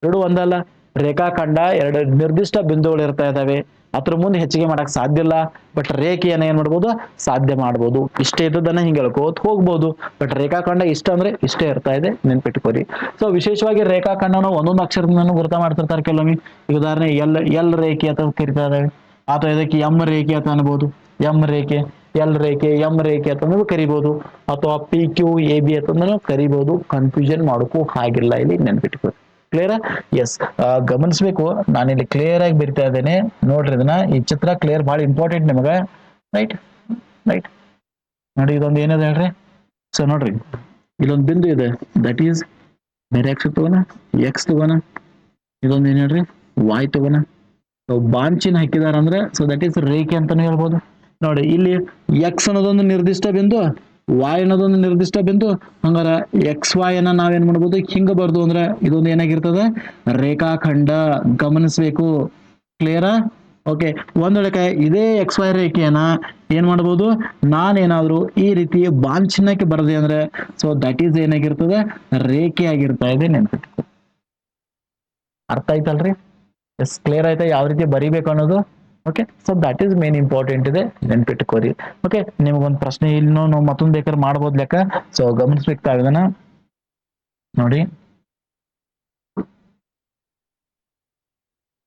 ಎರಡು ಒಂದಲ್ಲ. ರೇಖಾಖಂಡ ಎರಡು ನಿರ್ದಿಷ್ಟ ಬಿಂದುಗಳು ಇರ್ತಾ ಇದಾವೆ, ಅದ್ರ ಮುಂದೆ ಹೆಚ್ಚಿಗೆ ಮಾಡಕ್ ಸಾಧ್ಯ ಇಲ್ಲ. ಬಟ್ ರೇಖೆಯನ್ನ ಏನ್ ಮಾಡ್ಬೋದು, ಸಾಧ್ಯ ಮಾಡ್ಬೋದು. ಇಷ್ಟೇ ಇದ್ದದನ್ನ ಹಿಂಗೆ ಹೇಳ್ಕೋತ ಹೋಗ್ಬೋದು. ಬಟ್ ರೇಖಾಖಂಡ ಇಷ್ಟ ಅಂದ್ರೆ ಇಷ್ಟೇ ಇರ್ತಾ ಇದೆ, ನೆನ್ಪಿಟ್ಕೋರಿ. ಸೊ ವಿಶೇಷವಾಗಿ ರೇಖಾಖಂಡನ ಒಂದೊಂದು ಅಕ್ಷರದಿಂದ ಗುರುತ ಮಾಡ್ತಿರ್ತಾರೆ ಕೆಲವೊಮ್ಮೆ. ಉದಾಹರಣೆ ಎಲ್ ರೇಖೆ ಅಂತ ಕರಿತಾ ಇದಾವೆ, ಅಥವಾ ಇದಕ್ಕೆ ಎಂ ರೇಖೆ ಅಂತ ಅನ್ಬೋದು. ಎಂ ರೇಖೆ, ಎಲ್ ರೇಖೆ, ಎಂ ರೇಖೆ ಅಂತಂದ್ರೆ ಕರಿಬಹುದು, ಅಥವಾ ಪಿ ಕ್ಯೂ ಎ ಬಿ ಅಂತಂದ್ರೆ ಕರಿಬಹುದು. ಕನ್ಫ್ಯೂಷನ್ ಮಾಡೋಕ್ಕೂ ಹಾಗಿಲ್ಲ, ಇಲ್ಲಿ ನೆನ್ಪಿಟ್ಕೋ. ಕ್ಲಿಯರ್? ಎಸ್, ಗಮನಿಸ್ಬೇಕು, ನಾನಿಲ್ಲಿ ಕ್ಲಿಯರ್ ಆಗಿ ಬರಿತಾ ಇದ್ದೇನೆ ನೋಡ್ರಿ. ಇದನ್ನ ಈ ಚಿತ್ರ ಕ್ಲಿಯರ್ ಬಹಳ ಇಂಪಾರ್ಟೆಂಟ್ ನಿಮಗ, ರೈಟ್ ರೈಟ್. ನೋಡಿ ಇದೊಂದು ಏನಿದೆ ಹೇಳ್ರಿ, ಸೊ ನೋಡ್ರಿ ಇಲ್ಲೊಂದು ಬಿಂದು ಇದೆ, ದಟ್ ಈಸ್ ಬೇರೆ ಅಕ್ಷರ ತಗೋಣ, ಎಕ್ಸ್ ತಗೋಣ. ಇದೊಂದು ಏನ್ ಹೇಳ್ರಿ, ವಾಯ್ ತಗೋಣ. ಬಾಂಚಿನ ಹಾಕಿದಾರ ಅಂದ್ರೆ ಸೊ ದಟ್ ಈಸ್ ರೇಖೆ ಅಂತಾನು ಹೇಳ್ಬೋದು. ನೋಡಿ ಇಲ್ಲಿ ಎಕ್ಸ್ ಅನ್ನೋದೊಂದು ನಿರ್ದಿಷ್ಟ ಬಿಂದು, ವಾಯ್ ಅನ್ನೋದೊಂದು ನಿರ್ದಿಷ್ಟ ಬಿಂದು. ಹಂಗಾರ ಎಕ್ಸ್ ವಾಯ್ ಅನ್ನ ನಾವೇನ್ ಮಾಡ್ಬೋದು, ಹಿಂಗ ಬರ್ದು ಅಂದ್ರೆ ಇದೊಂದು ಏನಾಗಿರ್ತದೆ, ರೇಖಾಖಂಡ. ಗಮನಿಸ್ಬೇಕು, ಕ್ಲಿಯರಾ? ಓಕೆ. ಒಂದ್ ವೇಳೆ ಇದೇ ಎಕ್ಸ್ ವೈ ರೇಖೆಯನ್ನ ಏನ್ ಮಾಡ್ಬೋದು, ನಾನೇನಾದ್ರು ಈ ರೀತಿ ಬಾಂಚಿನಕ್ಕೆ ಬರದೆ ಅಂದ್ರೆ ಸೊ ದಟ್ ಈಸ್ ಏನಾಗಿರ್ತದೆ, ರೇಖೆ ಆಗಿರ್ತಾ ಇದೆ, ನೆನ್ಪಿಟ್ಕೊ. ಅರ್ಥ ಆಯ್ತಲ್ರಿ? ಎಸ್, ಕ್ಲಿಯರ್ ಆಯ್ತಾ ಯಾವ ರೀತಿ ಬರಿಬೇಕು ಅನ್ನೋದು? Okay. So that is main important ಇದೆ, ನೆನ್ಪಿಟ್ಕೋರಿ. ಓಕೆ, ನಿಮಗೊಂದು ಪ್ರಶ್ನೆ ಇನ್ನು ನಾವು ಮತ್ತೊಂದು ಬೇಕಾದ್ರೆ ಮಾಡ್ಬೋದು ಲೆಕ್ಕ. ಸೊ ಗಮನಿಸ್ಬೇಕಾಗದನ ನೋಡಿ,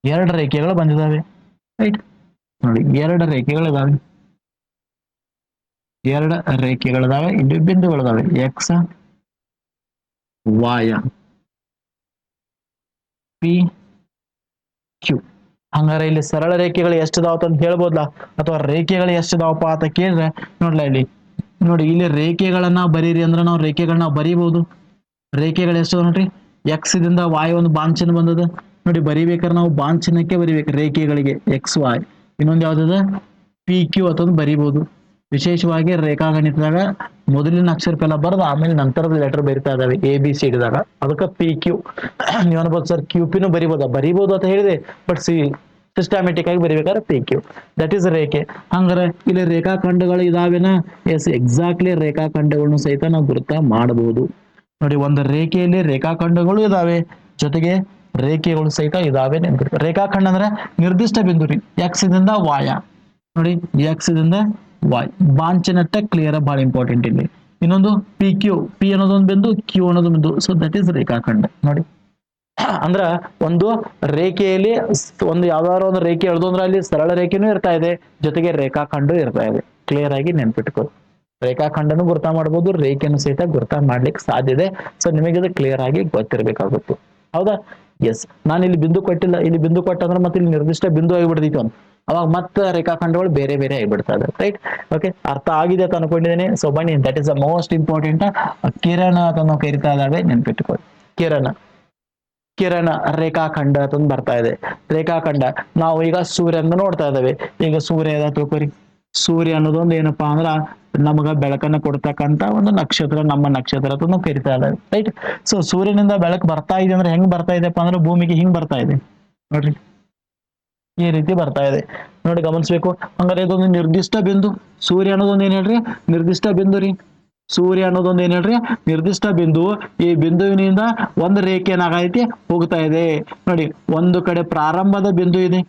ಎರಡು ರೇಖೆಗಳು ಬಂದಿದ್ದಾವೆ, ರೈಟ್. ನೋಡಿ ಎರಡು ರೇಖೆಗಳಿದಾವೆ, ಎರಡು ರೇಖೆಗಳಿದಾವೆ, ಇಲ್ಲಿ ಬಿಂದುಗಳಿದಾವೆ, ಎಕ್ಸ್ ವಾಯ ಪಿ ಕ್ಯೂ. ಹಂಗಾರೆ ಇಲ್ಲಿ ಸರಳ ರೇಖೆಗಳು ಎಷ್ಟಿದಾವತ್ತ ಅಂತ ಹೇಳ್ಬೋದಲ್ಲ, ಅಥವಾ ರೇಖೆಗಳು ಎಷ್ಟಿದಾವಪ್ಪ ಅಂತ ಕೇಳಿದ್ರೆ ನೋಡ್ಲಾ ಇಲ್ಲಿ ನೋಡಿ, ಇಲ್ಲಿ ರೇಖೆಗಳನ್ನ ಬರೀರಿ ಅಂದ್ರೆ ನಾವು ರೇಖೆಗಳನ್ನ ಬರೀಬಹುದು. ರೇಖೆಗಳು ಎಷ್ಟು ನೋಡ್ರಿ, ಎಕ್ಸ್ ದಿಂದ ವಾಯ್ ಒಂದು ಬಾಂಚಿನ ಬಂದದ ನೋಡಿ, ಬರಿಬೇಕಾದ್ರೆ ನಾವು ಬಾಂಚಿನಕ್ಕೆ ಬರಿಬೇಕು ರೇಖೆಗಳಿಗೆ, ಎಕ್ಸ್ ವಾಯ್. ಇನ್ನೊಂದು ಯಾವ್ದದ, ಪಿ ಕ್ಯೂ ಅಥವಾ ಬರಿಬಹುದು. ವಿಶೇಷವಾಗಿ ರೇಖಾಗಣಿತದಾಗ ಮೊದಲಿನ ಅಕ್ಷರಕ್ಕೆಲ್ಲ ಬರೆದು ಆಮೇಲೆ ನಂತರದ ಲೆಟರ್ ಬರಿತಾ ಇದಾವೆ, ಎ ಬಿ ಸಿ ಡಿದಾಗ, ಅದಕ್ಕೆ ಪಿ ಕ್ಯೂ. ನೀವು ಅನ್ಬೋದು ಸರ್ ಕ್ಯೂ ಪಿನೂ ಬರಿಬಹುದು ಅಂತ ಹೇಳಿದೆ, ಬಟ್ ಸಿಸ್ಟಮ್ಯಾಟಿಕ್ ಆಗಿ ಬರಿಬೇಕಾದ್ರೆ ಪಿ ಕ್ಯೂ, ದಟ್ ಈಸ್ ರೇಖೆ. ಹಂಗಾರೆ ಇಲ್ಲಿ ರೇಖಾಖಂಡಗಳು ಇದಾವೆನ? ಎಸ್, ಎಕ್ಸಾಕ್ಟ್ಲಿ ರೇಖಾಖಂಡಗಳನ್ನು ಸಹಿತ ನಾವು ಗುರುತ ಮಾಡಬಹುದು. ನೋಡಿ, ಒಂದು ರೇಖೆಯಲ್ಲಿ ರೇಖಾಖಂಡಗಳು ಇದಾವೆ, ಜೊತೆಗೆ ರೇಖೆಗಳು ಸಹಿತ ಇದಾವೆ. ರೇಖಾಖಂಡ ಅಂದ್ರೆ ನಿರ್ದಿಷ್ಟ ಬಿಂದು ರೀ, ಎಕ್ಸ್ ದಿಂದ ವಾಯ. ನೋಡಿ ಎಕ್ಸ್ ದಿಂದ ವಾಯ್, ಬಾಂಚಿನಟ್ಟ ಕ್ಲಿಯರ್, ಬಹಳ ಇಂಪಾರ್ಟೆಂಟ್ ಇಲ್ಲಿ. ಇನ್ನೊಂದು ಪಿ ಕ್ಯೂ, ಪಿ ಅನ್ನೋದೊಂದು ಬಿಂದು, ಕ್ಯೂ ಅನ್ನೋದು ಬಿಂದು, ಸೊ ದಟ್ ಈಸ್ ರೇಖಾಖಂಡ. ನೋಡಿ ಅಂದ್ರ ಒಂದು ರೇಖೆಯಲ್ಲಿ ಒಂದು ಯಾವ್ದಾದ್ರು ಒಂದು ರೇಖೆ ಎಳೆದು ಅಂದ್ರೆ ಅಲ್ಲಿ ಸರಳ ರೇಖೆನೂ ಇರ್ತಾ ಇದೆ, ಜೊತೆಗೆ ರೇಖಾಖಂಡ ಇರ್ತಾ ಇದೆ. ಕ್ಲಿಯರ್ ಆಗಿ ನೆನ್ಪಿಟ್ಕೋ. ರೇಖಾಖಂಡನು ಗುರ್ತ ಮಾಡ್ಬೋದು, ರೇಖೆಯನ್ನು ಸಹಿತ ಗುರ್ತ ಮಾಡ್ಲಿಕ್ಕೆ ಸಾಧ್ಯ ಇದೆ. ಸೊ ನಿಮಗೆ ಇದು ಕ್ಲಿಯರ್ ಆಗಿ ಗೊತ್ತಿರಬೇಕಾಗುತ್ತೆ. ಹೌದಾ? ಎಸ್, ನಾನು ಇಲ್ಲಿ ಬಿಂದು ಕೊಟ್ಟಿಲ್ಲ, ಇಲ್ಲಿ ಬಿಂದು ಕೊಟ್ಟಂದ್ರೆ ಮತ್ತೆ ಇಲ್ಲಿ ನಿರ್ದಿಷ್ಟ ಬಿಂದು ಆಗಿಬಿಡ್ತಿತ್ತು ಅಂತ, ಅವಾಗ ಮತ್ತೆ ರೇಖಾಖಂಡಗಳು ಬೇರೆ ಬೇರೆ ಆಗಿಬಿಡ್ತದೆ. ರೈಟ್? ಓಕೆ, ಅರ್ಥ ಆಗಿದೆ ಅಂತ ಅನ್ಕೊಂಡಿದ್ದೇನೆ. ಸೊ ಬನ್ನಿ, that is the most important. ಕಿರಣ ಅಂತ ನಾವು ಕರಿತಾ ಇದ್ದಾವೆ, ನೆನ್ಪಿಟ್ಟುಕೊಳ್ಳಿ. ಕಿರಣ, ಕಿರಣ ರೇಖಾಖಂಡ ಅಂತ ಬರ್ತಾ ಇದೆ. ರೇಖಾಖಂಡ, ನಾವು ಈಗ ಸೂರ್ಯನ ನೋಡ್ತಾ ಇದ್ದೇವೆ. ಈಗ ಸೂರ್ಯ ಅದ ತಿಳ್ಕೊರಿ. ಸೂರ್ಯ ಅನ್ನೋದೊಂದು ಏನಪ್ಪಾ ಅಂದ್ರ ನಮಗ ಬೆಳಕನ್ನ ಕೊಡ್ತಕ್ಕಂತ ಒಂದು ನಕ್ಷತ್ರ, ನಮ್ಮ ನಕ್ಷತ್ರ ಅಂತ ನಾವು ಕರಿತಾ ಇದ್ದೇವೆ. ರೈಟ್? ಸೊ ಸೂರ್ಯನಿಂದ ಬೆಳಕು ಬರ್ತಾ ಇದೆ ಅಂದ್ರೆ ಹೆಂಗ್ ಬರ್ತಾ ಇದೆಪ್ಪ ಅಂದ್ರೆ ಭೂಮಿಗೆ ಹಿಂಗ್ ಬರ್ತಾ ಇದೆ ನೋಡ್ರಿ, ಈ ರೀತಿ ಬರ್ತಾ ಇದೆ ನೋಡಿ, ಗಮನಿಸ್ಬೇಕು. ಹಂಗಾರೆ ಇದೊಂದು ನಿರ್ದಿಷ್ಟ ಬಿಂದು. ಸೂರ್ಯ ಅನ್ನೋದೊಂದು ಏನ್ ಹೇಳ್ರಿ? ನಿರ್ದಿಷ್ಟ ಬಿಂದು ರೀ. ಸೂರ್ಯ ಅನ್ನೋದೊಂದು ಏನ್ ಹೇಳ್ರಿ? ನಿರ್ದಿಷ್ಟ ಬಿಂದು. ಈ ಬಿಂದುವಿನಿಂದ ಒಂದು ರೇಖೆ ಏನಾಗೈತಿ? ಹೋಗ್ತಾ ಇದೆ ನೋಡಿ. ಒಂದು ಕಡೆ ಪ್ರಾರಂಭದ ಬಿಂದು ಇದೆ,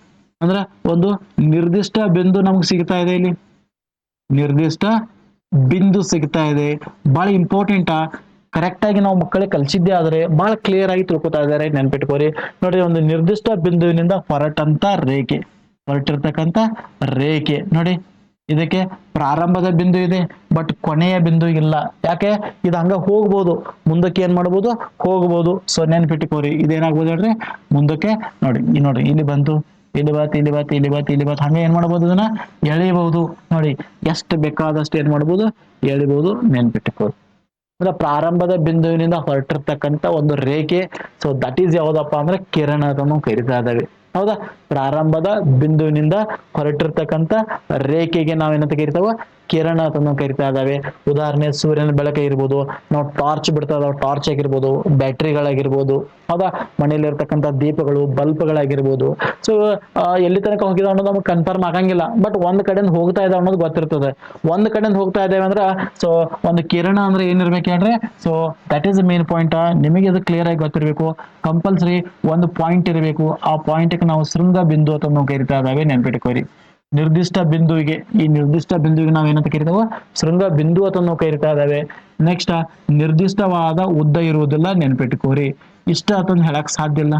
ಅಂದ್ರೆ ಒಂದು ನಿರ್ದಿಷ್ಟ ಬಿಂದು ನಮ್ಗೆ ಸಿಗ್ತಾ ಇದೆ. ಇಲ್ಲಿ ನಿರ್ದಿಷ್ಟ ಬಿಂದು ಸಿಗ್ತಾ ಇದೆ. ಬಹಳ ಇಂಪಾರ್ಟೆಂಟ್. ಕರೆಕ್ಟ್ ಆಗಿ ನಾವು ಮಕ್ಕಳಿಗೆ ಕಲಿಸಿದ್ದೆ ಆದ್ರೆ ಬಹಳ ಕ್ಲಿಯರ್ ಆಗಿ ತಿಳ್ಕೊತಾ ಇದ್ದಾರೆ, ನೆನ್ಪಿಟ್ಕೋರಿ. ನೋಡಿ, ಒಂದು ನಿರ್ದಿಷ್ಟ ಬಿಂದುವಿನಿಂದ ಹೊರಟಂತ ರೇಖೆ, ಹೊರಟಿರ್ತಕ್ಕಂಥ ರೇಖೆ ನೋಡಿ. ಇದಕ್ಕೆ ಪ್ರಾರಂಭದ ಬಿಂದು ಇದೆ, ಬಟ್ ಕೊನೆಯ ಬಿಂದು ಇಲ್ಲ. ಯಾಕೆ? ಇದು ಹಂಗ ಹೋಗ್ಬೋದು, ಮುಂದಕ್ಕೆ ಏನ್ ಮಾಡ್ಬೋದು? ಹೋಗ್ಬೋದು. ಸೊ ನೆನ್ಪಿಟ್ಕೋರಿ, ಇದೇನಾಗ್ಬೋದು ಹೇಳ್ರಿ? ಮುಂದಕ್ಕೆ ನೋಡಿ, ನೋಡಿ ಇಲ್ಲಿ ಬಂತು, ಇಲ್ಲಿ ಬಾತ್, ಇಲ್ಲಿ ಬಾತ್, ಇಲ್ಲಿ ಬಾತ್, ಇಲ್ಲಿ ಬಾತ್, ಹಂಗೆ ಏನ್ ಮಾಡ್ಬೋದು? ಇದನ್ನ ಎಳಿಬಹುದು ನೋಡಿ. ಎಷ್ಟು ಬೇಕಾದಷ್ಟು ಏನ್ ಮಾಡ್ಬೋದು? ಎಳಿಬಹುದು. ನೆನ್ಪಿಟ್ಕೋರಿ, ಅಂದ್ರೆ ಪ್ರಾರಂಭದ ಬಿಂದುವಿನಿಂದ ಹೊರಟಿರ್ತಕ್ಕಂಥ ಒಂದು ರೇಖೆ. ಸೊ ದಟ್ ಈಸ್ ಯಾವ್ದಪ್ಪ ಅಂದ್ರೆ ಕಿರಣ ಅಂತ ಕರಿತಾ ಇದ್ದೇವೆ. ಹೌದಾ? ಪ್ರಾರಂಭದ ಬಿಂದುವಿನಿಂದ ಹೊರಟಿರ್ತಕ್ಕಂಥ ರೇಖೆಗೆ ನಾವೇನಂತ ಕರಿತಾವ? ಕಿರಣ ಅಂತ ಕರಿತಾ ಇದ್ದಾವೆ. ಉದಾಹರಣೆ, ಸೂರ್ಯನ ಬೆಳಕ ಇರ್ಬೋದು, ನಾವು ಟಾರ್ಚ್ ಬಿಡ್ತಾ ಇದಾವ, ಟಾರ್ಚ್ ಆಗಿರ್ಬೋದು, ಬ್ಯಾಟ್ರಿಗಳಾಗಿರ್ಬೋದು, ಹೌದಾ? ಮನೆಯಲ್ಲಿ ಇರ್ತಕ್ಕಂಥ ದೀಪಗಳು, ಬಲ್ಬ್ಗಳಾಗಿರ್ಬೋದು. ಸೊ ಎಲ್ಲಿ ತನಕ ಹೋಗಿದಾವ ಅನ್ನೋದು ನಮ್ಗೆ ಕನ್ಫರ್ಮ್ ಆಗಂಗಿಲ್ಲ, ಬಟ್ ಒಂದ್ ಕಡೆಯಿಂದ ಹೋಗ್ತಾ ಇದಾವ ಅನ್ನೋದು ಗೊತ್ತಿರ್ತದೆ. ಒಂದ್ ಕಡೆಯಿಂದ ಹೋಗ್ತಾ ಇದ್ದೇವೆ ಅಂದ್ರೆ ಸೊ ಒಂದು ಕಿರಣ ಅಂದ್ರೆ ಏನಿರ್ಬೇಕು ಹೇಳ್ರಿ? So that is the main point. ನಿಮಗೆ ಅದು ಕ್ಲಿಯರ್ ಆಗಿ ಗೊತ್ತಿರಬೇಕು. ಕಂಪಲ್ಸರಿ ಒಂದು ಪಾಯಿಂಟ್ ಇರಬೇಕು. ಆ ಪಾಯಿಂಟ್ ನಾವು ಶೃಂಗ ಬಿಂದು ಅಂತ ನಾವು ಕರಿತಾ ಇದ್ದಾವೆ, ನೆನ್ಪಿಟ್ಕೋರಿ. ನಿರ್ದಿಷ್ಟ ಬಿಂದುವಿಗೆ, ಈ ನಿರ್ದಿಷ್ಟ ಬಿಂದುವಿಗೆ ನಾವು ಏನಂತ ಕರಿತಾವ? ಶೃಂಗ ಬಿಂದು ಅಂತ ನಾವು ಕರಿತಾ ಇದ್ದಾವೆ. ನೆಕ್ಸ್ಟ್, ನಿರ್ದಿಷ್ಟವಾದ ಉದ್ದ ಇರುವುದಿಲ್ಲ, ನೆನ್ಪಿಟ್ಕೋರಿ. ಇಷ್ಟ ಅಂತಂದು ಹೇಳಕ್ ಸಾಧ್ಯ ಇಲ್ಲ.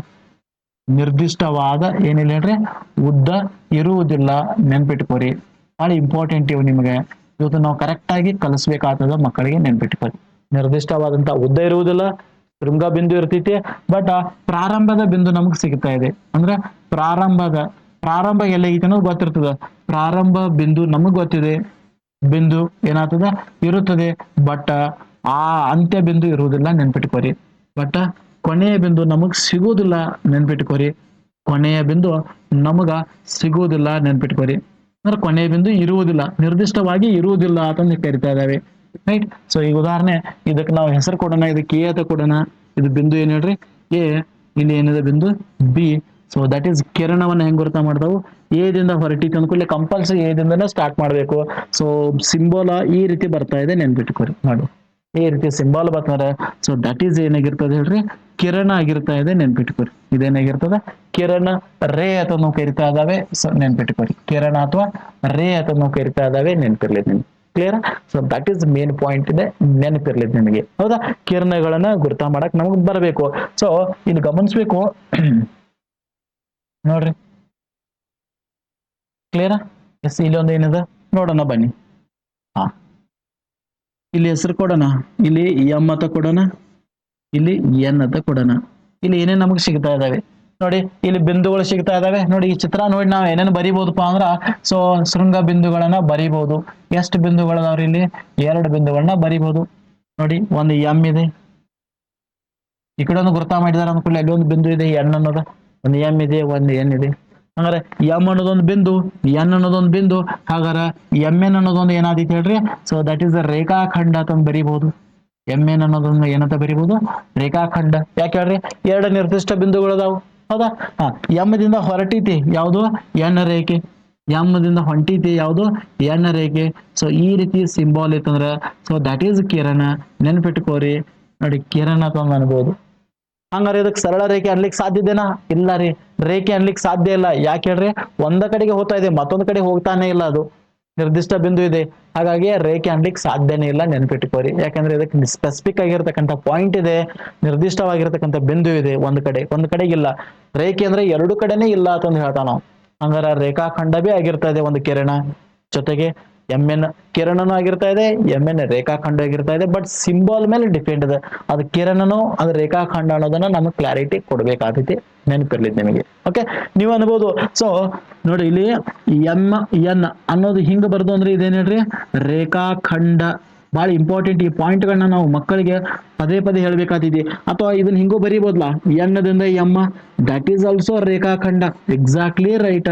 ನಿರ್ದಿಷ್ಟವಾದ ಏನಿಲ್ಲ ಹೇಳ್ರಿ? ಉದ್ದ ಇರುವುದಿಲ್ಲ, ನೆನ್ಪಿಟ್ಕೋರಿ. ಬಹಳ ಇಂಪಾರ್ಟೆಂಟ್ ಇವು ನಿಮಗೆ. ಇವತ್ತು ನಾವು ಕರೆಕ್ಟ್ ಆಗಿ ಕಲಿಸ್ಬೇಕಾಗ್ತದ ಮಕ್ಕಳಿಗೆ, ನೆನ್ಪಿಟ್ಕೋರಿ. ನಿರ್ದಿಷ್ಟವಾದಂತ ಉದ್ದ ಇರುವುದಿಲ್ಲ, ಶೃಂಗ ಬಿಂದು ಇರ್ತೈತಿ, ಬಟ್ ಪ್ರಾರಂಭದ ಬಿಂದು ನಮ್ಗೆ ಸಿಗ್ತಾ ಇದೆ. ಅಂದ್ರೆ ಪ್ರಾರಂಭ ಎಲ್ಲ ಐತಿ ಅನ್ನೋದು ಗೊತ್ತಿರ್ತದ. ಪ್ರಾರಂಭ ಬಿಂದು ನಮಗ್ ಗೊತ್ತಿದೆ, ಬಿಂದು ಏನಾಗ್ತದ? ಇರುತ್ತದೆ, ಬಟ್ ಆ ಅಂತ್ಯ ಬಿಂದು ಇರುವುದಿಲ್ಲ, ನೆನ್ಪಿಟ್ಕೋರಿ. ಬಟ್ ಕೊನೆಯ ಬಿಂದು ನಮಗ್ ಸಿಗುವುದಿಲ್ಲ, ನೆನ್ಪಿಟ್ಕೋರಿ. ಕೊನೆಯ ಬಿಂದು ನಮಗ ಸಿಗುವುದಿಲ್ಲ, ನೆನ್ಪಿಟ್ಕೋರಿ. ಅಂದ್ರೆ ಕೊನೆಯ ಬಿಂದು ಇರುವುದಿಲ್ಲ, ನಿರ್ದಿಷ್ಟವಾಗಿ ಇರುವುದಿಲ್ಲ ಅಂತ ಕರಿತಾ ಇದ್ದಾವೆ. ರೈಟ್? ಸೊ ಈ ಉದಾಹರಣೆ, ಇದಕ್ಕೆ ನಾವು ಹೆಸರು ಕೊಡೋಣ, ಇದಕ್ಕೆ ಎ ಅಂತ ಕೊಡೋಣ. ಇದು ಬಿಂದು ಏನ್ ಹೇಳ್ರಿ? ಎ. ಇಲ್ಲಿ ಏನಿದೆ ಬಿಂದು ಬಿ. ಸೊ ದಟ್ ಈಸ್ ಕಿರಣವನ್ನ ಹೆಂಗ್ ಗುರುತ ಮಾಡ್ತಾವು? ಎ ದಿಂದ ಹೊರಟಿತ್ತು ಅಂದ್ಕೂಡ್ಲೆ ಕಂಪಲ್ಸರಿ ಎ ದಿಂದನೇ ಸ್ಟಾರ್ಟ್ ಮಾಡ್ಬೇಕು. ಸೊ ಸಿಂಬಲ್ ಈ ರೀತಿ ಬರ್ತಾ ಇದೆ, ನೆನ್ಪಿಟ್ಕೋರಿ. ನೋಡಿ, ಈ ರೀತಿ ಸಿಂಬಲ್ ಬರ್ತಾರೆ. ಸೊ ದಟ್ ಈಸ್ ಏನಾಗಿರ್ತದೆ ಹೇಳ್ರಿ? ಕಿರಣ ಆಗಿರ್ತಾ ಇದೆ, ನೆನ್ಪಿಟ್ಕೋರಿ. ಇದೇನಾಗಿರ್ತದ? ಕಿರಣ ರೇ ಅಥವಾ ನಾವು ಕರಿತಾ ಇದ್ದಾವೆ. ಸೊ ನೆನ್ಪಿಟ್ಕೋರಿ, ಕಿರಣ ಅಥವಾ ರೇ ಅಥವಾ ನಾವು ಕರಿತಾ ಇದ್ದಾವೆ, ನೆನ್ಪಿರ್ಲಿ ನಿಮ್ಗೆ. Clear? So that is main point ಇದೆ, ನೆನಪಿರ್ಲಿ ನಿಮಗೆ. ಹೌದಾ? ಕಿರಣಗಳನ್ನ ಗುರುತ ಮಾಡಕ್ ನಮಗ್ ಬರಬೇಕು. ಸೊ ಇಲ್ಲಿ ಗಮನಿಸ್ಬೇಕು ನೋಡ್ರಿ. ಕ್ಲಿಯರ್? ಎಸ್, ಇಲ್ಲಿ ಒಂದು ಏನಿದೆ ನೋಡೋಣ ಬನ್ನಿ. ಹಾ, ಇಲ್ಲಿ ಹೆಸರು ಕೊಡೋಣ. ಇಲ್ಲಿ ಎಂ ಅಂತ ಕೊಡೋಣ, ಇಲ್ಲಿ ಎನ್ ಅಂತ ಕೊಡೋಣ. ಇಲ್ಲಿ ಏನೇನ್ ನಮಗೆ ಸಿಗ್ತಾ ಇದಾವೆ ನೋಡಿ. ಇಲ್ಲಿ ಬಿಂದುಗಳು ಸಿಗ್ತಾ ಇದಾವೆ ನೋಡಿ. ಈ ಚಿತ್ರ ನೋಡಿ ನಾವು ಏನೇನು ಬರಿಬಹುದಪ್ಪ ಅಂದ್ರ, ಸೊ ಶೃಂಗ ಬಿಂದುಗಳನ್ನ ಬರಿಬಹುದು. ಎಷ್ಟು ಬಿಂದುಗಳದಾವ್ರಿ? ಇಲ್ಲಿ 2 ಬಿಂದುಗಳನ್ನ ಬರಿಬಹುದು ನೋಡಿ. ಒಂದು ಎಂ ಇದೆ, ಈ ಕಡೆ ಒಂದು ಗುರುತ ಮಾಡಿದಾರೆ ಅಂದ್ಕೊಳ್ಳಿ, ಅಲ್ಲಿ ಒಂದು ಬಿಂದು ಇದೆ ಎನ್ ಅನ್ನೋದ. ಒಂದು ಎಂ ಇದೆ, ಒಂದು ಎನ್ ಇದೆ. ಹಂಗಾರೆ ಎಂ ಅನ್ನೋದೊಂದು ಬಿಂದು, ಎನ್ ಅನ್ನೋದೊಂದು ಬಿಂದು. ಹಾಗಾದ್ರೆ ಎಂ ಎನ್ ಅನ್ನೋದೊಂದು ಏನಾದೈತಿ ಹೇಳ್ರಿ? ಸೊ ದಟ್ ಈಸ್ ದ ರೇಖಾಖಂಡ ಅಂತ ಬರಿಬಹುದು. ಎಂ ಎನ್ ಅನ್ನೋದೊಂದು ಏನಂತ ಬರಿಬಹುದು? ರೇಖಾಖಂಡ. ಯಾಕೆ ಹೇಳ್ರಿ? 2 ನಿರ್ದಿಷ್ಟ ಬಿಂದುಗಳದಾವು, ಹೌದಾ? ಹಾ, ಎಂ ದಿಂದ ಹೊರಟೈತಿ ಯಾವುದು? ಎನ್ ರೇಖೆ. ಎಂ ದಿಂದ ಹೊಂಟೈತಿ ಯಾವುದು? ಎನ್ ರೇಖೆ. ಸೊ ಈ ರೀತಿ ಸಿಂಬಾಲ್ ಇತ್ತಂದ್ರ ಸೊ ದಟ್ ಈಸ್ ಕಿರಣ. ನೆನ್ಪಿಟ್ಕೋರಿ ನೋಡಿ, ಕಿರಣ ಅಂತ ಅನ್ಬೋದು. ಹಂಗಾರೆ ಇದಕ್ಕೆ ಸರಳ ರೇಖೆ ಅನ್ಲಿಕ್ಕೆ ಸಾಧ್ಯತೆನಾ? ಇಲ್ಲ ರೀ, ರೇಖೆ ಅನ್ಲಿಕ್ಕೆ ಸಾಧ್ಯ ಇಲ್ಲ. ಯಾಕೆ ಹೇಳ್ರಿ? ಒಂದ ಕಡೆಗೆ ಹೋಗ್ತಾ ಇದೆ, ಮತ್ತೊಂದು ಕಡೆ ಹೋಗ್ತಾನೆ ಇಲ್ಲ. ಅದು ನಿರ್ದಿಷ್ಟ ಬಿಂದು ಇದೆ, ಹಾಗಾಗಿ ರೇಖೆ ಅನ್ಲಿಕ್ಕೆ ಸಾಧ್ಯನೇ ಇಲ್ಲ, ನೆನ್ಪಿಟ್ಕೋರಿ. ಯಾಕಂದ್ರೆ ಇದಕ್ಕೆ ಸ್ಪೆಸಿಫಿಕ್ ಆಗಿರ್ತಕ್ಕಂಥ ಪಾಯಿಂಟ್ ಇದೆ, ನಿರ್ದಿಷ್ಟವಾಗಿರ್ತಕ್ಕಂಥ ಬಿಂದು ಇದೆ. ಒಂದ್ ಕಡೆಗಿಲ್ಲ. ರೇಖೆ ಅಂದ್ರೆ 2 ಕಡೆನೇ ಇಲ್ಲ ಅಂತ ಹೇಳ್ತಾ ನಾವು. ಹಂಗಾರ ರೇಖಾಖಂಡವೇ ಆಗಿರ್ತಾ ಇದೆ ಒಂದು ಕಿರಣ. ಜೊತೆಗೆ ಎಂ ಎನ್ ಕಿರಣನೂ ಆಗಿರ್ತಾ ಇದೆ, ಎಂ ಎನ್ ರೇಖಾಖಂಡ ಆಗಿರ್ತಾ ಇದೆ. ಬಟ್ ಸಿಂಬಲ್ ಮೇಲೆ ಡಿಪೆಂಡ್ ಇದೆ, ಅದು ಕಿರಣನೋ ಅದು ರೇಖಾಖಂಡ ಅನ್ನೋದನ್ನ ನಮಗೆ ಕ್ಲಾರಿಟಿ ಕೊಡ್ಬೇಕಾಗ್ತೈತಿ, ನೆನಪಿರ್ಲಿ ನಿಮಗೆ. ಓಕೆ, ನೀವು ಅನ್ಬೋದು ಸೊ ನೋಡಿ ಇಲ್ಲಿ ಎಂ ಎನ್ ಅನ್ನೋದು ಹಿಂಗ ಬರ್ದು ಅಂದ್ರೆ ಇದೇನ್ ಹೇಳ್ರಿ, ರೇಖಾಖಂಡ. ಬಹಳ ಇಂಪಾರ್ಟೆಂಟ್ ಈ ಪಾಯಿಂಟ್ ಗಳನ್ನ ನಾವು ಮಕ್ಕಳಿಗೆ ಪದೇ ಪದೇ ಹೇಳ್ಬೇಕಾಗ್ತೈತಿ. ಅಥವಾ ಇದನ್ನ ಹಿಂಗೋ ಬರೀಬೋದ್ಲಾ, ಎನ್ನದಿಂದ ಎಮ್ಮ, ದಟ್ ಈಸ್ ಆಲ್ಸೋ ರೇಖಾಖಂಡ. ಎಕ್ಸಾಕ್ಟ್ಲಿ ರೈಟ್,